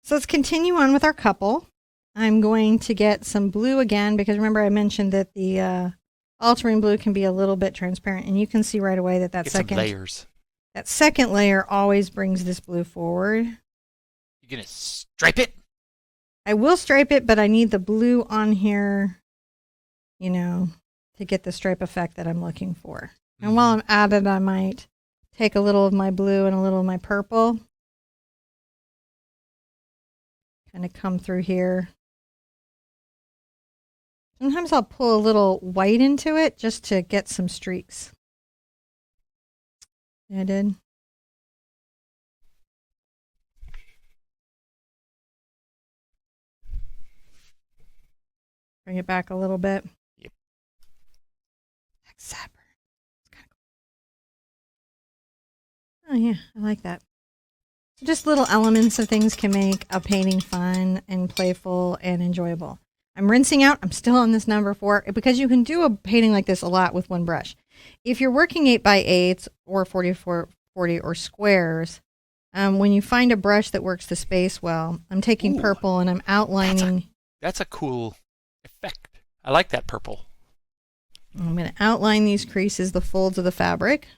So let's continue on with our couple. I'm going to get some blue again because remember I mentioned that the ultramarine blue can be a little bit transparent, and you can see right away that Get some layers. That second layer always brings this blue forward. You gonna stripe it? I will stripe it, but I need the blue on here, to get the stripe effect that I'm looking for. And while I'm at it, I might take a little of my blue and a little of my purple. Kind of come through here. Sometimes I'll pull a little white into it just to get some streaks. Yeah, I did. Bring it back a little bit. Yep. Zapper. It's kind of cool. Oh, yeah, I like that. So just little elements of things can make a painting fun and playful and enjoyable. I'm rinsing out. I'm still on this number 4 because you can do a painting like this a lot with one brush. If you're working 8x8s or 40 or squares, when you find a brush that works the space well, I'm taking purple and I'm outlining. That's a cool effect. I like that purple. I'm going to outline these creases, the folds of the fabric.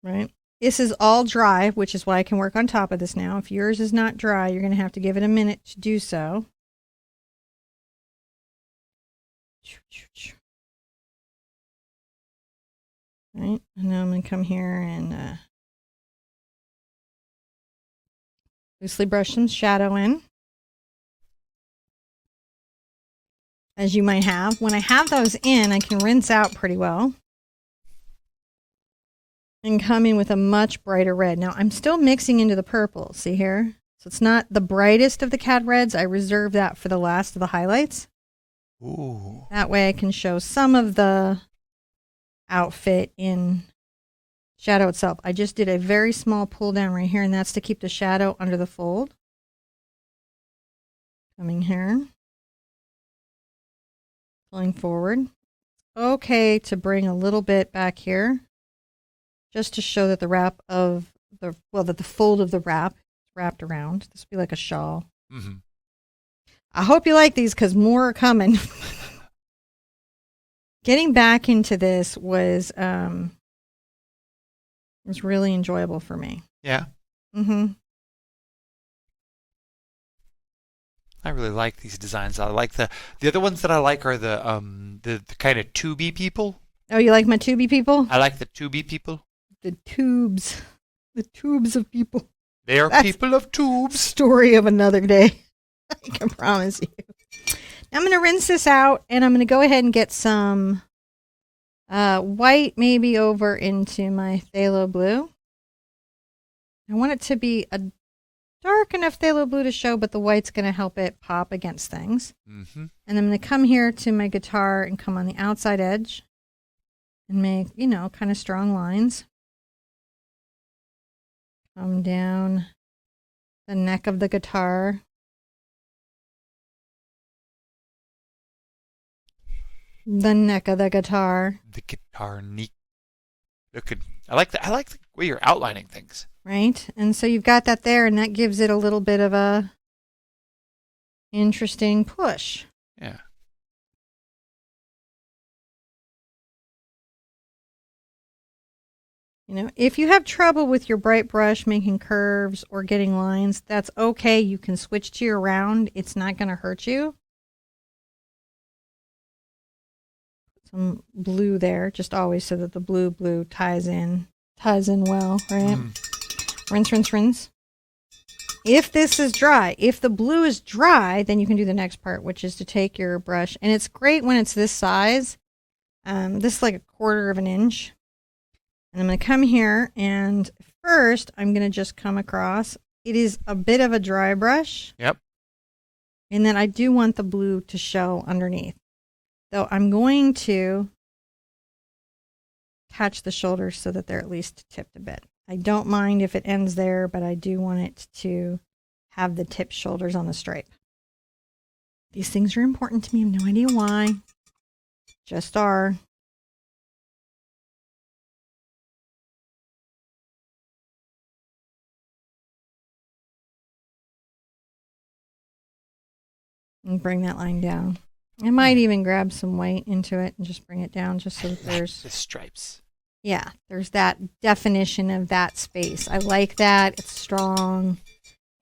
Right. This is all dry, which is why I can work on top of this now. If yours is not dry, you're going to have to give it a minute to do so. Right. And now I'm going to come here and loosely brush some shadow in. as you might have. When I have those in, I can rinse out pretty well and come in with a much brighter red. Now, I'm still mixing into the purple. See here? So it's not the brightest of the cad reds. I reserve that for the last of the highlights. Ooh. That way I can show some of the outfit in shadow itself. I just did a very small pull down right here, and that's to keep the shadow under the fold. Coming here. Pulling forward. Okay to bring a little bit back here, just to show that the wrap of the, well, that the fold of the wrap is wrapped around. This would be like a shawl. Mm-hmm. I hope you like these because more are coming. Getting back into this was really enjoyable for me. Yeah. Mm-hmm. I really like these designs. I like the other ones that I like are the kind of tubey people. Oh, you like my tubey people? I like the tubey people. The tubes. The tubes of people. They are That's people of tubes. Story of another day. I can promise you. Now I'm going to rinse this out, and I'm going to go ahead and get some white maybe over into my phthalo blue. I want it to be a dark enough phthalo blue to show, but the white's going to help it pop against things. Mm-hmm. And I'm going to come here to my guitar and come on the outside edge and make, you know, kind of strong lines. Come down the neck of the guitar. The neck of the guitar. The guitar neat. I like that. I like the way you're outlining things. Right? And so you've got that there, and that gives it a little bit of a interesting push. Yeah. You know, if you have trouble with your bright brush making curves or getting lines, that's okay. You can switch to your round. It's not going to hurt you. Some blue there, just always so that the blue ties in well, right? Rinse, rinse, rinse. If this is dry, if the blue is dry, then you can do the next part, which is to take your brush. And it's great when it's this size. This is like 1/4 of an inch. And I'm going to come here, and first I'm going to just come across. It is a bit of a dry brush. Yep. And then I do want the blue to show underneath. So I'm going to catch the shoulders so that they're at least tipped a bit. I don't mind if it ends there, but I do want it to have the tipped shoulders on the stripe. These things are important to me. I have no idea why. Just are. And bring that line down. I might even grab some white into it and just bring it down just so that there's the stripes. Yeah, there's that definition of that space. I like that. It's strong.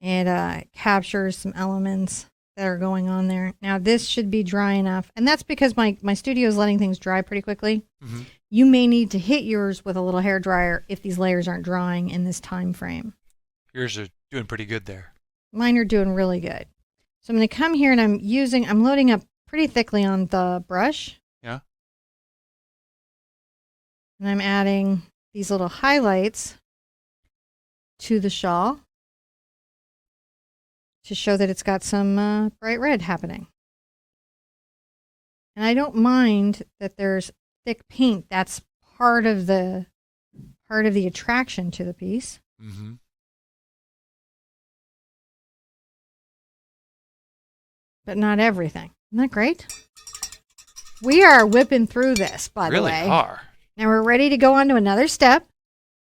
It captures some elements that are going on there. Now this should be dry enough. And that's because my studio is letting things dry pretty quickly. Mm-hmm. You may need to hit yours with a little hair dryer if these layers aren't drying in this time frame. Yours are doing pretty good there. Mine are doing really good. So I'm going to come here and I'm loading up pretty thickly on the brush. Yeah. And I'm adding these little highlights to the shawl to show that it's got some bright red happening. And I don't mind that there's thick paint. That's part of the attraction to the piece. Mm-hmm. But not everything. Isn't that great? We are whipping through this, by the way. Really are. Now we're ready to go on to another step.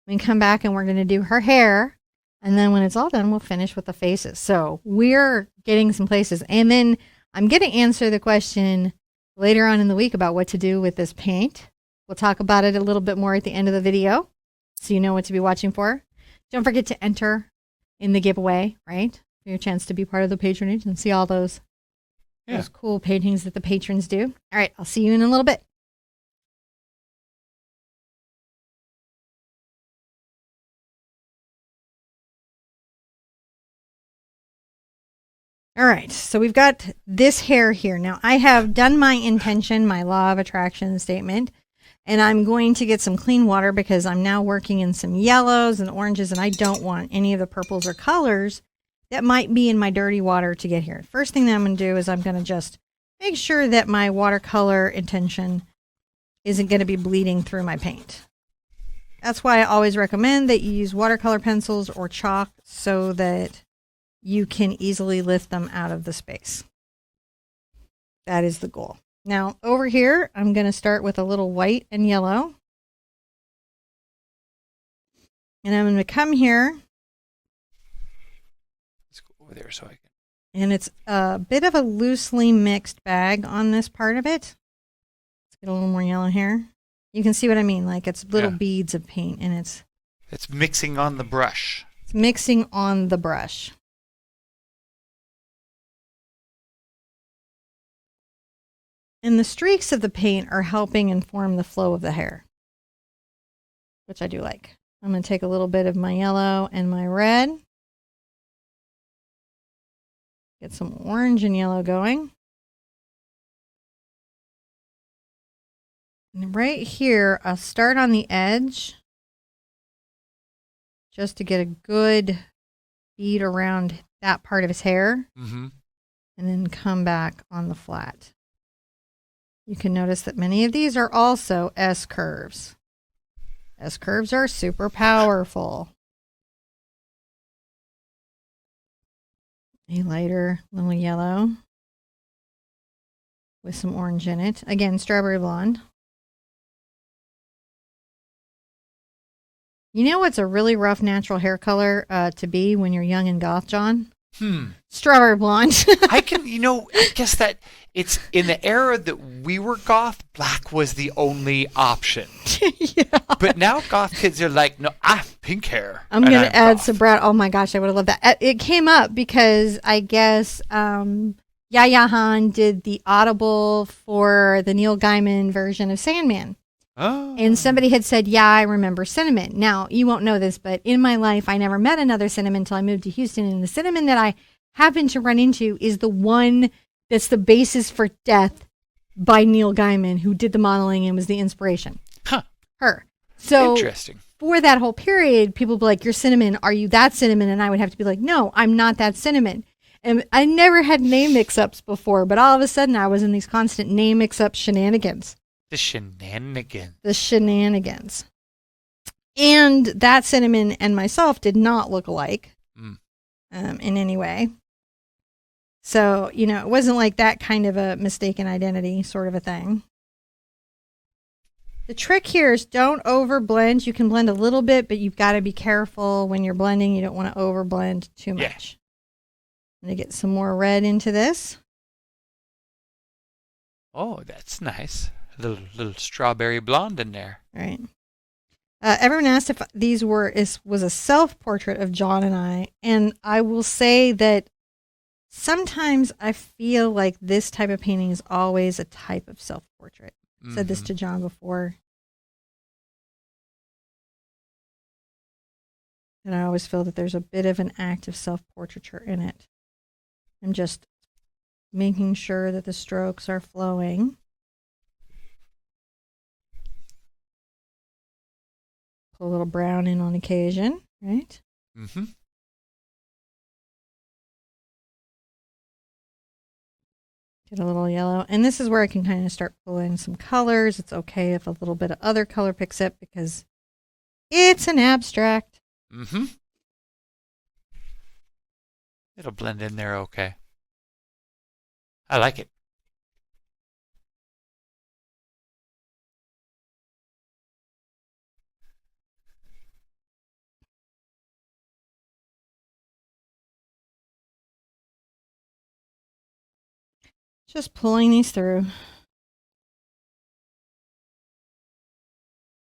We can come back and we're going to do her hair. And then when it's all done, we'll finish with the faces. So we're getting some places. And then I'm going to answer the question later on in the week about what to do with this paint. We'll talk about it a little bit more at the end of the video so you know what to be watching for. Don't forget to enter in the giveaway, right? For your chance to be part of the patronage and see all those cool paintings that the patrons do. All right, I'll see you in a little bit. All right, so we've got this hair here. Now, I have done my intention, my law of attraction statement, and I'm going to get some clean water because I'm now working in some yellows and oranges, and I don't want any of the purples or colors that might be in my dirty water to get here. First thing that I'm going to do is I'm going to just make sure that my watercolor intention isn't going to be bleeding through my paint. That's why I always recommend that you use watercolor pencils or chalk so that you can easily lift them out of the space. That is the goal. Now, over here, I'm going to start with a little white and yellow. And I'm going to come here. Let's go over there so I can. And it's a bit of a loosely mixed bag on this part of it. Let's get a little more yellow here. You can see what I mean. Like it's little beads of paint, and it's mixing on the brush. It's mixing on the brush. And the streaks of the paint are helping inform the flow of the hair, which I do like. I'm going to take a little bit of my yellow and my red. Get some orange and yellow going. And right here, I'll start on the edge just to get a good bead around that part of his hair. Mm-hmm. And then come back on the flat. You can notice that many of these are also S-curves. S-curves are super powerful. A lighter little yellow with some orange in it. Again, strawberry blonde. You know what's a really rough natural hair color to be when you're young and goth, John? Strawberry blonde. I guess that it's in the era that we were goth, black was the only option. Yeah. But now goth kids are like, no, I have pink hair. I'm going to add some brown. Oh my gosh, I would have loved that. It came up because I guess Yaya Han did the audible for the Neil Gaiman version of Sandman. Oh. And somebody had said, yeah, I remember Cinnamon. Now, you won't know this, but in my life, I never met another Cinnamon until I moved to Houston. And the Cinnamon that I happened to run into is the one that's the basis for Death by Neil Gaiman, who did the modeling and was the inspiration. Huh. Her. So interesting. For that whole period, people would be like, you're Cinnamon. Are you that Cinnamon? And I would have to be like, no, I'm not that Cinnamon. And I never had name mix-ups before, but all of a sudden I was in these constant name mix-up shenanigans. The shenanigans. The shenanigans. And that Cinnamon and myself did not look alike in any way. So, it wasn't like that kind of a mistaken identity sort of a thing. The trick here is don't over blend. You can blend a little bit, but you've got to be careful when you're blending. You don't want to over blend too much. Yeah. I'm going to get some more red into this. Oh, that's nice. A little strawberry blonde in there. Right. Everyone asked if these was a self-portrait of John and I will say that sometimes I feel like this type of painting is always a type of self-portrait. Mm-hmm. Said this to John before. And I always feel that there's a bit of an act of self-portraiture in it. I'm just making sure that the strokes are flowing. Put a little brown in on occasion, right? Mm-hmm. Get a little yellow. And this is where I can kind of start pulling some colors. It's okay if a little bit of other color picks up because it's an abstract. Mm-hmm. It'll blend in there okay. I like it. Just pulling these through.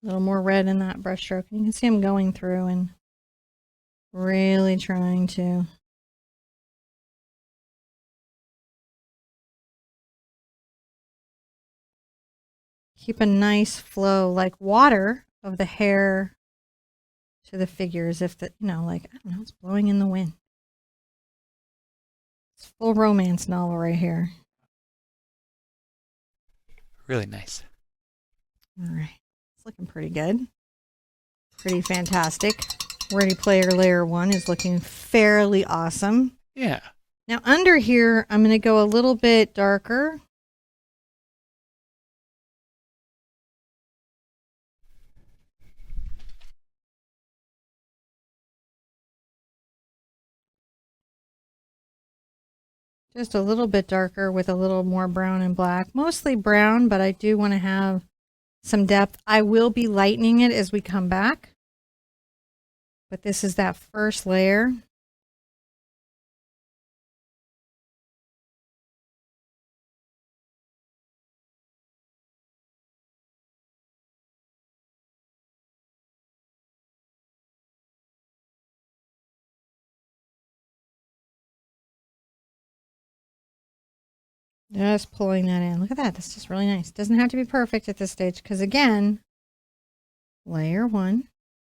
A little more red in that brush stroke. You can see I'm going through and really trying to keep a nice flow like water of the hair to the figures. If the, like, I don't know, it's blowing in the wind. It's full romance novel right here. Really nice. All right. It's looking pretty good. Pretty fantastic. Ready Player Layer 1 is looking fairly awesome. Yeah. Now under here, I'm going to go a little bit darker. Just a little bit darker with a little more brown and black. Mostly brown, but I do want to have some depth. I will be lightening it as we come back. But this is that first layer. Just pulling that in. Look at that. That's just really nice. Doesn't have to be perfect at this stage because, again, layer 1,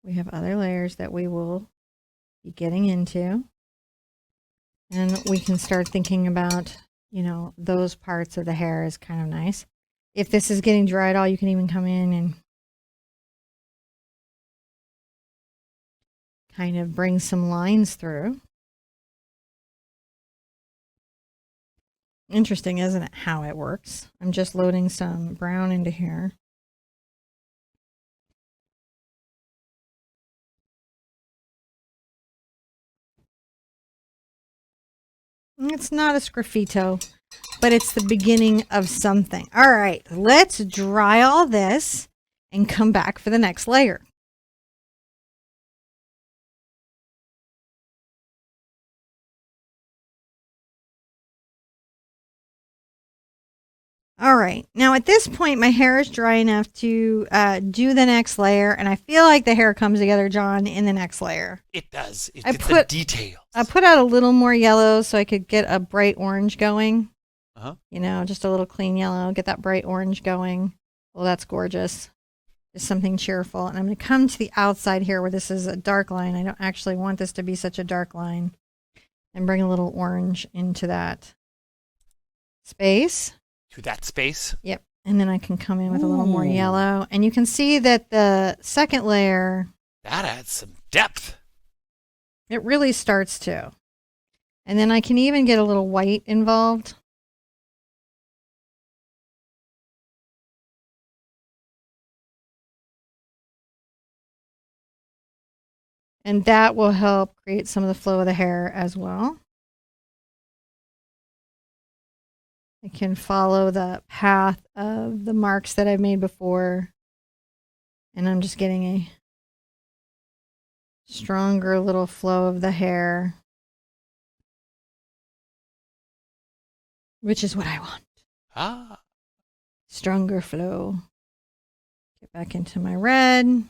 we have other layers that we will be getting into. And we can start thinking about, you know, those parts of the hair is kind of nice. If this is getting dry at all, you can even come in and kind of bring some lines through. Interesting, isn't it, how it works? I'm just loading some brown into here. It's not a sgraffito, but it's the beginning of something. All right, let's dry all this and come back for the next layer. All right, now at this point, my hair is dry enough to do the next layer, and I feel like the hair comes together, John, in the next layer. It does. It's the details. I put out a little more yellow so I could get a bright orange going. Uh-huh. You know, just a little clean yellow, get that bright orange going. Well, that's gorgeous. Just something cheerful. And I'm going to come to the outside here where this is a dark line. I don't actually want this to be such a dark line. And bring a little orange into that space. To that space? Yep. And then I can come in with a little more yellow. And you can see that the second layer... That adds some depth. It really starts to. And then I can even get a little white involved. And that will help create some of the flow of the hair as well. I can follow the path of the marks that I've made before. And I'm just getting a stronger little flow of the hair, which is what I want. Ah. Stronger flow. Get back into my red.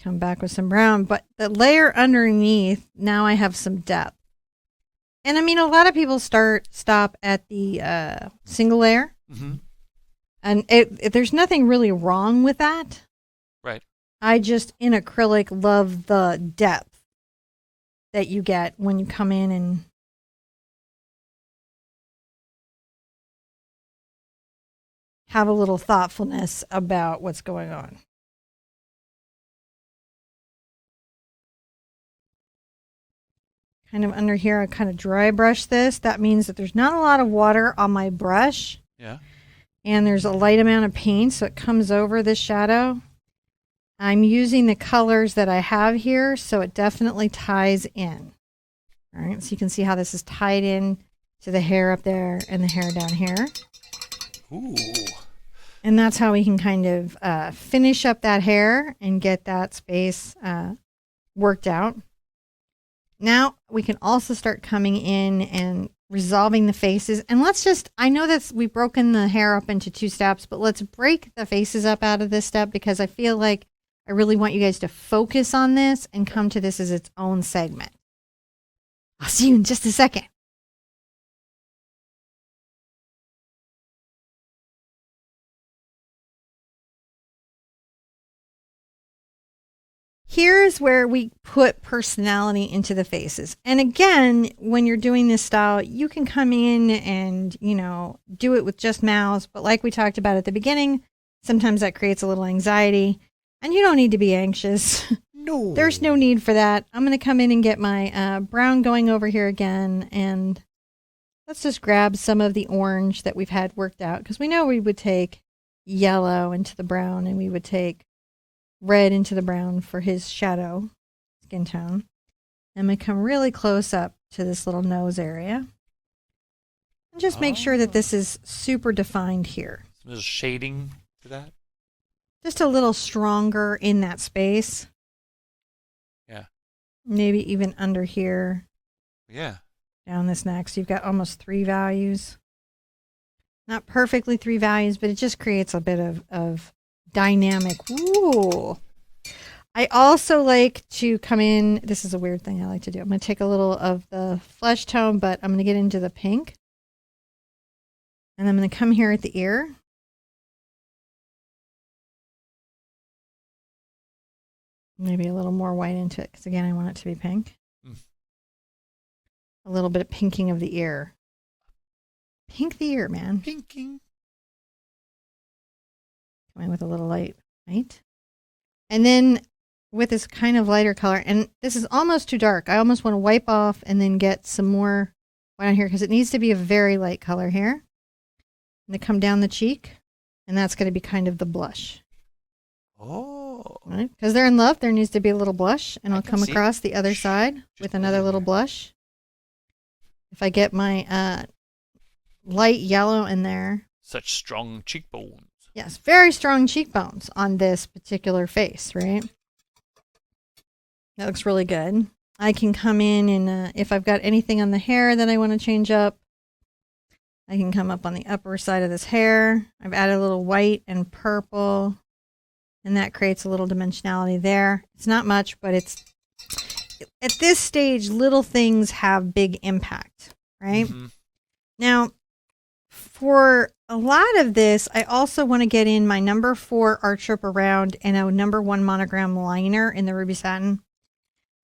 Come back with some brown. But the layer underneath, now I have some depth. And I mean, a lot of people stop at the single layer. Mm-hmm. And there's nothing really wrong with that. Right. I just, in acrylic, love the depth that you get when you come in and have a little thoughtfulness about what's going on. Kind of under here, I kind of dry brush this. That means that there's not a lot of water on my brush. Yeah. And there's a light amount of paint, so it comes over this shadow. I'm using the colors that I have here, so it definitely ties in. All right, so you can see how this is tied in to the hair up there and the hair down here. Ooh. And that's how we can kind of finish up that hair and get that space worked out. Now we can also start coming in and resolving the faces. And let's just, I know that we've broken the hair up into 2 steps, but let's break the faces up out of this step because I feel like I really want you guys to focus on this and come to this as its own segment. I'll see you in just a second. here's where we put personality into the faces. And again, when you're doing this style, you can come in and, do it with just mouths. But like we talked about at the beginning, sometimes that creates a little anxiety. And you don't need to be anxious. No. There's no need for that. I'm going to come in and get my brown going over here again. And let's just grab some of the orange that we've had worked out. Because we know we would take yellow into the brown and we would take red into the brown for his shadow skin tone. I'm going to come really close up to this little nose area. And just make sure that this is super defined here. There's shading to that? Just a little stronger in that space. Yeah. Maybe even under here. Yeah. Down this neck. So you've got almost 3 values. Not perfectly 3 values, but it just creates a bit of dynamic. Ooh. I also like to come in. This is a weird thing I like to do. I'm going to take a little of the flesh tone, but I'm going to get into the pink. And I'm going to come here at the ear. Maybe a little more white into it, because again, I want it to be pink. A little bit of pinking of the ear. Pink the ear, man. Pinking. Coming with a little light. And then with this kind of lighter color, and this is almost too dark. I almost want to wipe off and then get some more white on here, because it needs to be a very light color here. And to come down the cheek, and that's going to be kind of the blush. Oh. Right? Because they're in love, there needs to be a little blush, and I I'll can come see across the other side with another little blush. If I get my light yellow in there. Such strong cheekbones. Yes, very strong cheekbones on this particular face, right? That looks really good. I can come in and if I've got anything on the hair that I want to change up, I can come up on the upper side of this hair. I've added a little white and purple, and that creates a little dimensionality there. It's not much, but it's at this stage, little things have big impact, right? Mm-hmm. Now, for a lot of this, I also want to get in my number 4 Art Sherpa round and a number 1 monogram liner in the ruby satin.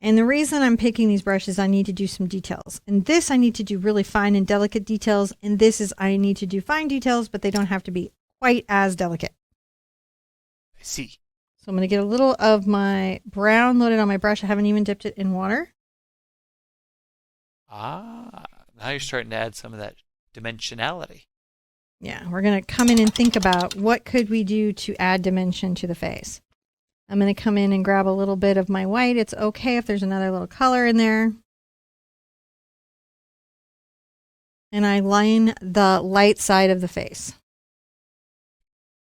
And the reason I'm picking these brushes, I need to do some details. And this, I need to do really fine and delicate details. And this is, I need to do fine details, but they don't have to be quite as delicate. I see. So I'm going to get a little of my brown loaded on my brush. I haven't even dipped it in water. Ah, now you're starting to add some of that dimensionality. Yeah, we're going to come in and think about what could we do to add dimension to the face. I'm going to come in and grab a little bit of my white. It's okay if there's another little color in there. And I line the light side of the face.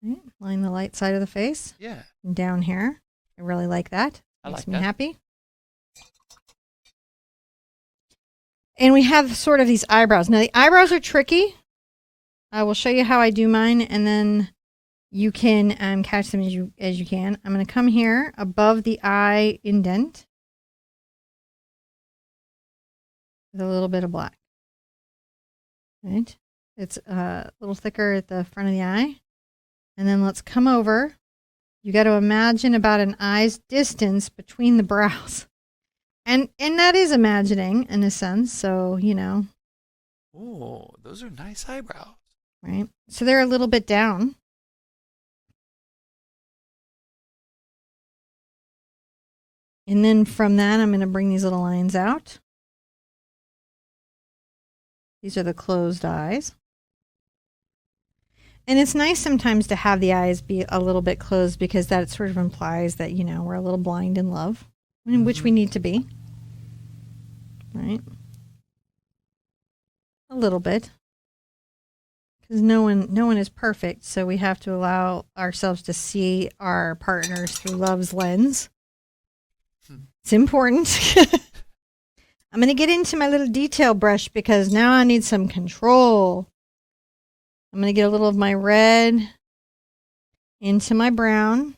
Right, line the light side of the face. Yeah. Down here. I really like that. Makes me happy. And we have sort of these eyebrows. Now the eyebrows are tricky. I will show you how I do mine, and then you can catch them as you can. I'm going to come here above the eye indent with a little bit of black. Right? It's a little thicker at the front of the eye. And then let's come over. You got to imagine about an eye's distance between the brows. And that is imagining in a sense, so, Oh, those are nice eyebrows. Right? So they're a little bit down. And then from that, I'm going to bring these little lines out. These are the closed eyes. And it's nice sometimes to have the eyes be a little bit closed, because that sort of implies that, we're a little blind in love, which we need to be. Right? A little bit. Because no one is perfect, so we have to allow ourselves to see our partners through love's lens. It's important. I'm going to get into my little detail brush, because now I need some control. I'm going to get a little of my red into my brown.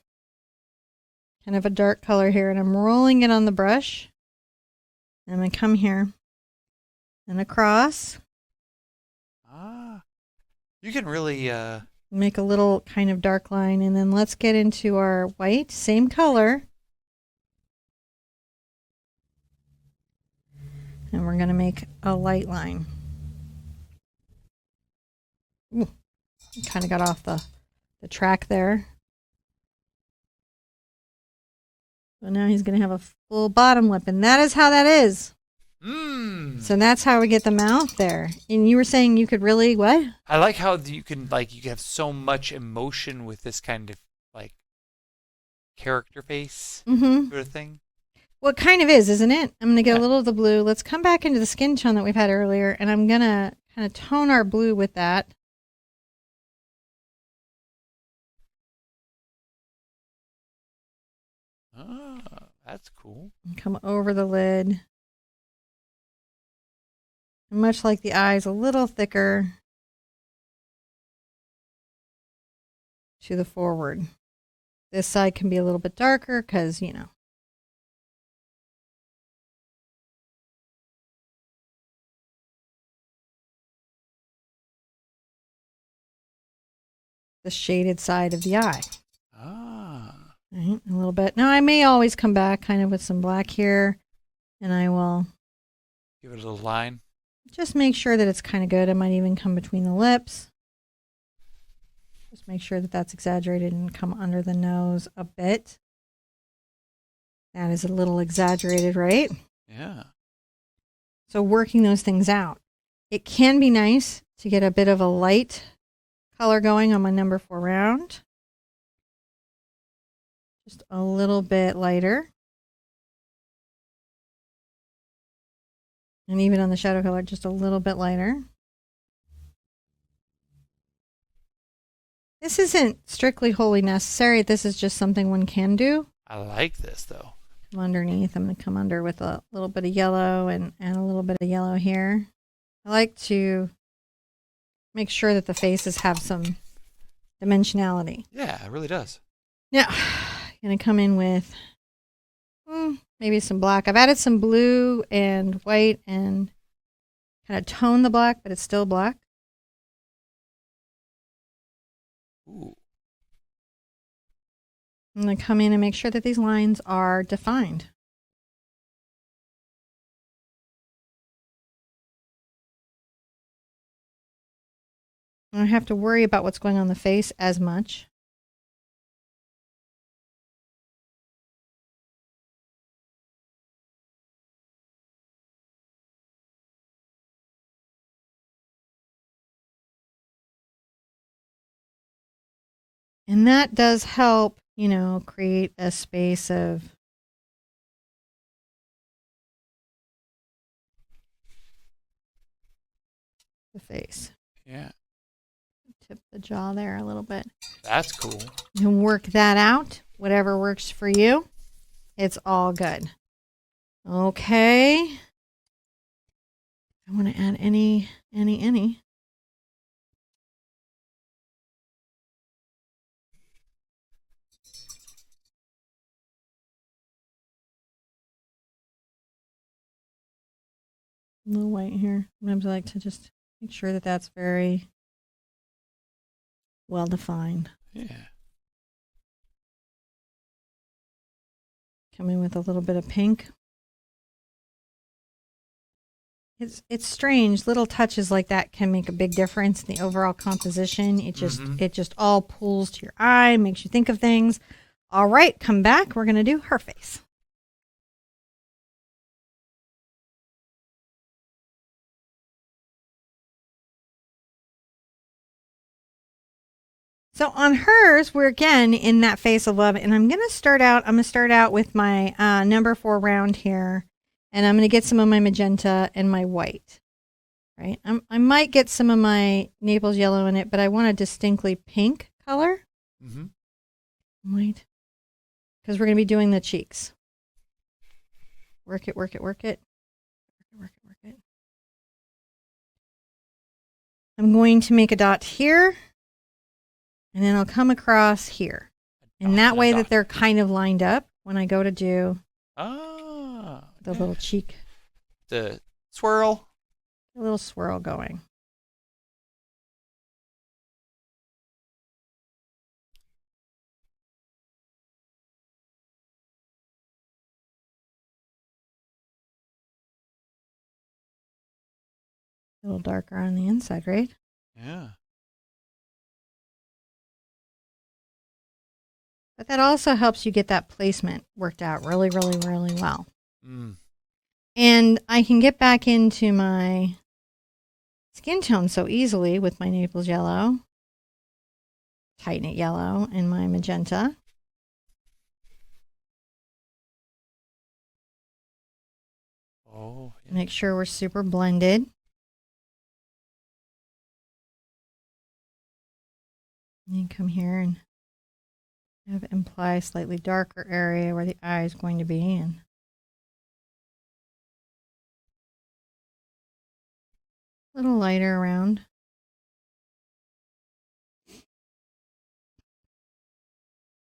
Kind of a dark color here, and I'm rolling it on the brush. I'm going to come here and across. You can really make a little kind of dark line, and then let's get into our white, same color. and we're going to make a light line. Ooh, kind of got off the track there. So now he's going to have a full bottom lip, and that is how that is. So that's how we get the mouth there. And you were saying you could really, what? I like how you can have so much emotion with this kind of like character face sort of thing. Well, it kind of is, isn't it? I'm going to get Yeah. a little of the blue. Let's come back into the skin tone that we've had earlier, and I'm going to kind of tone our blue with that. Oh, that's cool. And come over the lid. And much like the eyes, a little thicker to the forward. This side can be a little bit darker because, you know. The shaded side of the eye. Ah. Right, a little bit. Now I may always come back kind of with some black here, and I will Give it a little line. just make sure that it's kind of good. I might even come between the lips. Just make sure that that's exaggerated and come under the nose a bit. That is a little exaggerated, right? Yeah. So working those things out. It can be nice to get a bit of a light color going on my number 4 round. Just a little bit lighter. And even on the shadow color, just a little bit lighter. This isn't strictly wholly necessary. This is just something one can do. I like this though. Come underneath. I'm going to come under with a little bit of yellow and a little bit of yellow here. I like to make sure that the faces have some dimensionality. Yeah, it really does. Now, I'm going to come in with maybe some black. I've added some blue and white and kind of tone the black, but it's still black. Ooh. I'm going to come in and make sure that these lines are defined. I don't have to worry about what's going on the face as much. And that does help, you know, create a space of the face. Yeah. Tip the jaw there a little bit. That's cool. You can work that out. Whatever works for you. It's all good. Okay. I want to add any. A little white here. Sometimes I like to just make sure that that's very well defined. Yeah. Come in with a little bit of pink. It's strange. Little touches like that can make a big difference in the overall composition. It just all pulls to your eye, makes you think of things. All right, come back. We're gonna do her face. So on hers, we're again in that face of love, and I'm gonna start out with my number 4 round here, and I'm gonna get some of my magenta and my white. Right, I might get some of my Naples yellow in it, but I want a distinctly pink color. White, because we're gonna be doing the cheeks. Work it, work it, work it, work it, work it. I'm going to make a dot here. And then I'll come across here. And that way that they're kind of lined up when I go to do the little cheek. The swirl. A little swirl going. A little darker on the inside, right? Yeah. But that also helps you get that placement worked out really, really, really well. Mm. And I can get back into my skin tone so easily with my Naples yellow, tighten it yellow, and my magenta. Oh, yeah. Make sure we're super blended. And you come here and have it imply a slightly darker area where the eye is going to be, and a little lighter around.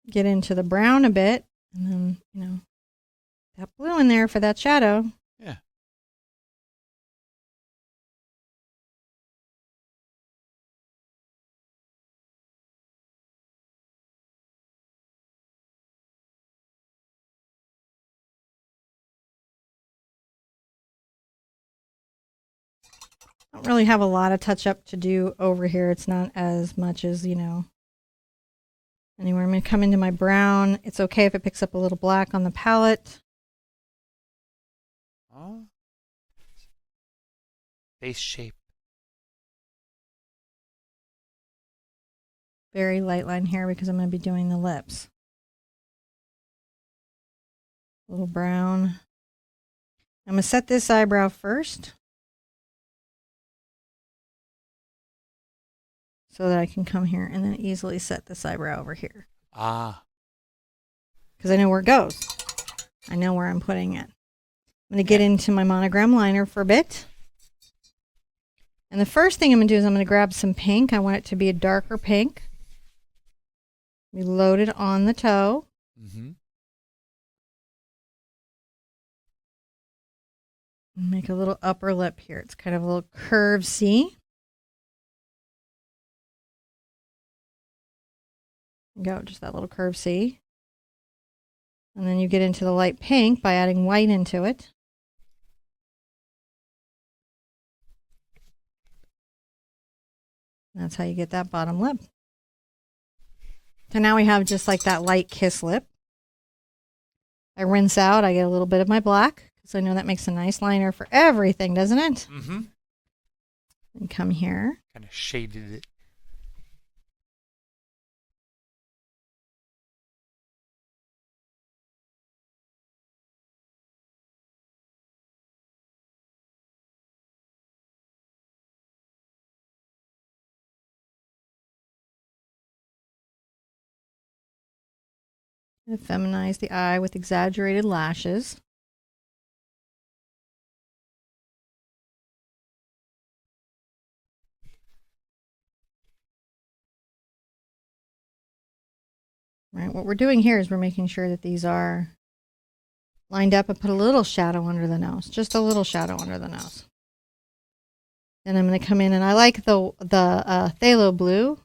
Get into the brown a bit, and then, you know, that blue in there for that shadow. Yeah. Don't really have a lot of touch up to do over here. It's not as much as, you know. Anyway, I'm going to come into my brown. It's okay if it picks up a little black on the palette. Oh. Face shape. Very light line here because I'm going to be doing the lips. A little brown. I'm going to set this eyebrow first so that I can come here and then easily set this eyebrow over here. Ah. Because I know where it goes. I know where I'm putting it. I'm going to get into my monogram liner for a bit. And the first thing I'm going to do is I'm going to grab some pink. I want it to be a darker pink. We load it on the toe. Mm-hmm. Make a little upper lip here. It's kind of a little curved C. Go, just that little curved C. And then you get into the light pink by adding white into it. That's how you get that bottom lip. So now we have just like that light kiss lip. I rinse out, I get a little bit of my black, because I know that makes a nice liner for everything, doesn't it? Mm-hmm. And come here. Kind of shaded it. And feminize the eye with exaggerated lashes. Right, what we're doing here is we're making sure that these are lined up and put a little shadow under the nose, just a little shadow under the nose. Then I'm going to come in, and I like the phthalo blue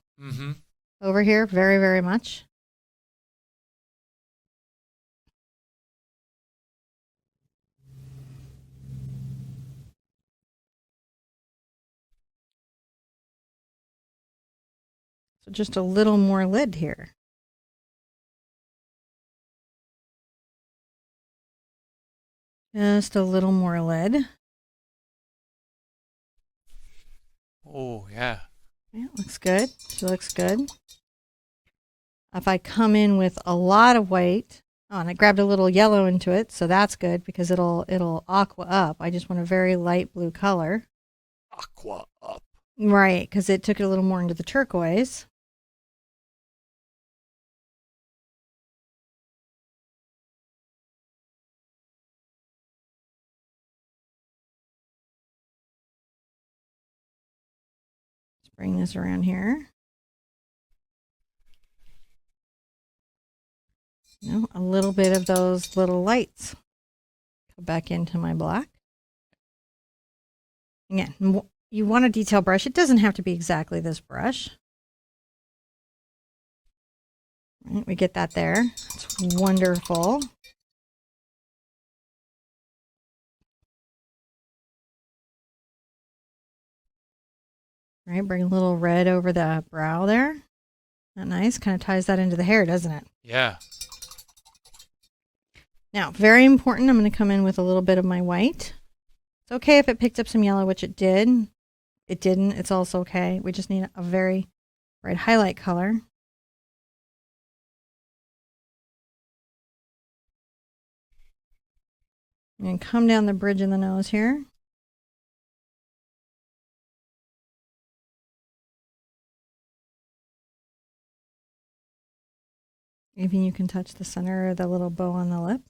over here very, very much. So just a little more lid here. Just a little more lid. Oh, yeah. Yeah, looks good. She looks good. If I come in with a lot of white, oh, and I grabbed a little yellow into it, so that's good because it'll aqua up. I just want a very light blue color. Aqua up. Right, because it took it a little more into the turquoise. Let's bring this around here. You know, a little bit of those little lights. Go back into my black. Again, you want a detail brush. It doesn't have to be exactly this brush. Right, we get that there. It's wonderful. Right, bring a little red over the brow there. Isn't that nice? Kind of ties that into the hair, doesn't it? Yeah. Now, very important, I'm going to come in with a little bit of my white. It's okay if it picked up some yellow, which it did. It didn't. It's also okay. We just need a very bright highlight color. And come down the bridge of the nose here. Even you can touch the center of the little bow on the lip.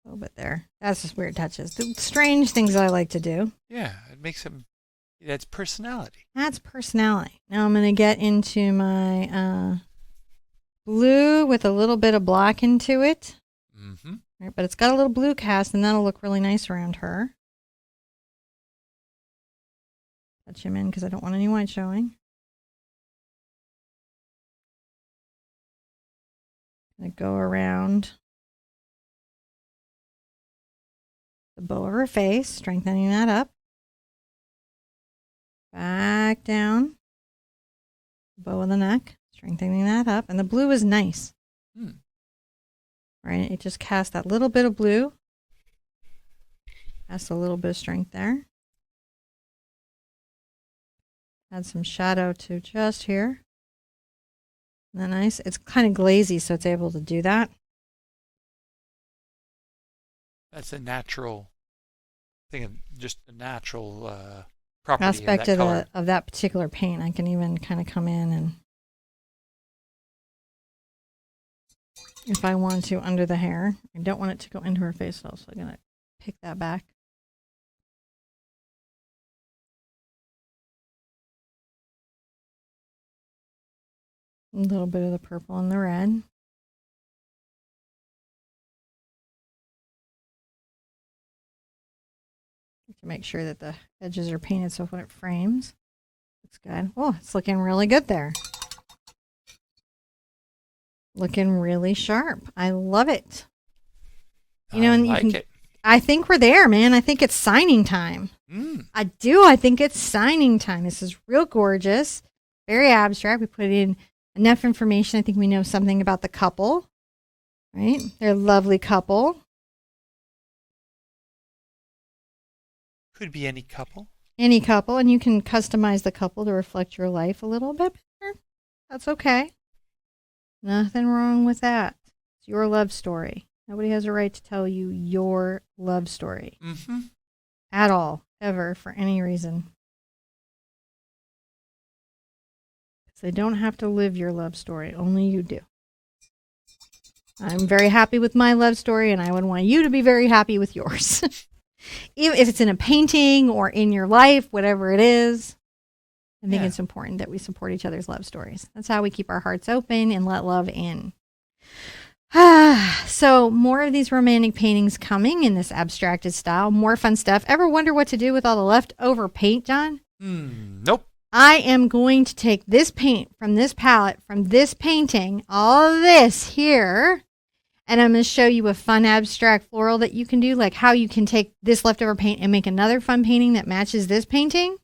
A little bit there. That's just weird touches. The strange things I like to do. Yeah, it makes him, that's personality. That's personality. Now I'm going to get into my blue with a little bit of black into it. Mm-hmm. Right, but it's got a little blue cast, and that'll look really nice around her. Touch him in because I don't want any white showing. I go around the bow of her face, strengthening that up. Back down. Bow of the neck, strengthening that up. And the blue is nice. Right? It just casts that little bit of blue. That's a little bit of strength there. Add some shadow to just here. Isn't that nice? It's kind of glazy, so it's able to do that. That's a natural thing, just a natural property Aspect of that color. of that particular paint. I can even kind of come in and, if I want to, under the hair. I don't want it to go into her face though, so I'm going to pick that back. A little bit of the purple and the red. To make sure that the edges are painted so when it frames, looks good. Oh, it's looking really good there. Looking really sharp. I love it. You know, and like it. I think we're there, man. I think it's signing time. I do. I think it's signing time. This is real gorgeous. Very abstract. We put in enough information. I think we know something about the couple, right? They're a lovely couple. Could be any couple. Any couple, and you can customize the couple to reflect your life a little bit better. That's okay. Nothing wrong with that. It's your love story. Nobody has a right to tell you your love story. At all, ever, for any reason. Because they don't have to live your love story. Only you do. I'm very happy with my love story, and I would want you to be very happy with yours. Even if it's in a painting or in your life, whatever it is, I think it's important that we support each other's love stories. That's how we keep our hearts open and let love in. So more of these romantic paintings coming in this abstracted style. More fun stuff. Ever wonder what to do with all the leftover paint, John? Nope. I am going to take this paint from this palette, from this painting, all of this here, and I'm going to show you a fun abstract floral that you can do, like how you can take this leftover paint and make another fun painting that matches this painting,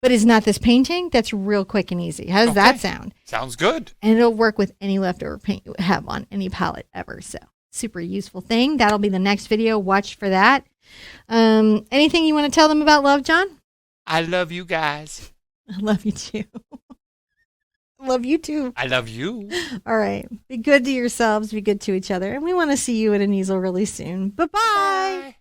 but it's not this painting. That's real quick and easy. How does that sound? Sounds good. And it'll work with any leftover paint you have on any palette ever. So super useful thing. That'll be the next video. Watch for that. Anything you want to tell them about love, John? I love you guys. I love you too. Love you too. I love you. All right. Be good to yourselves. Be good to each other. And we want to see you at an easel really soon. Bye-bye. Bye.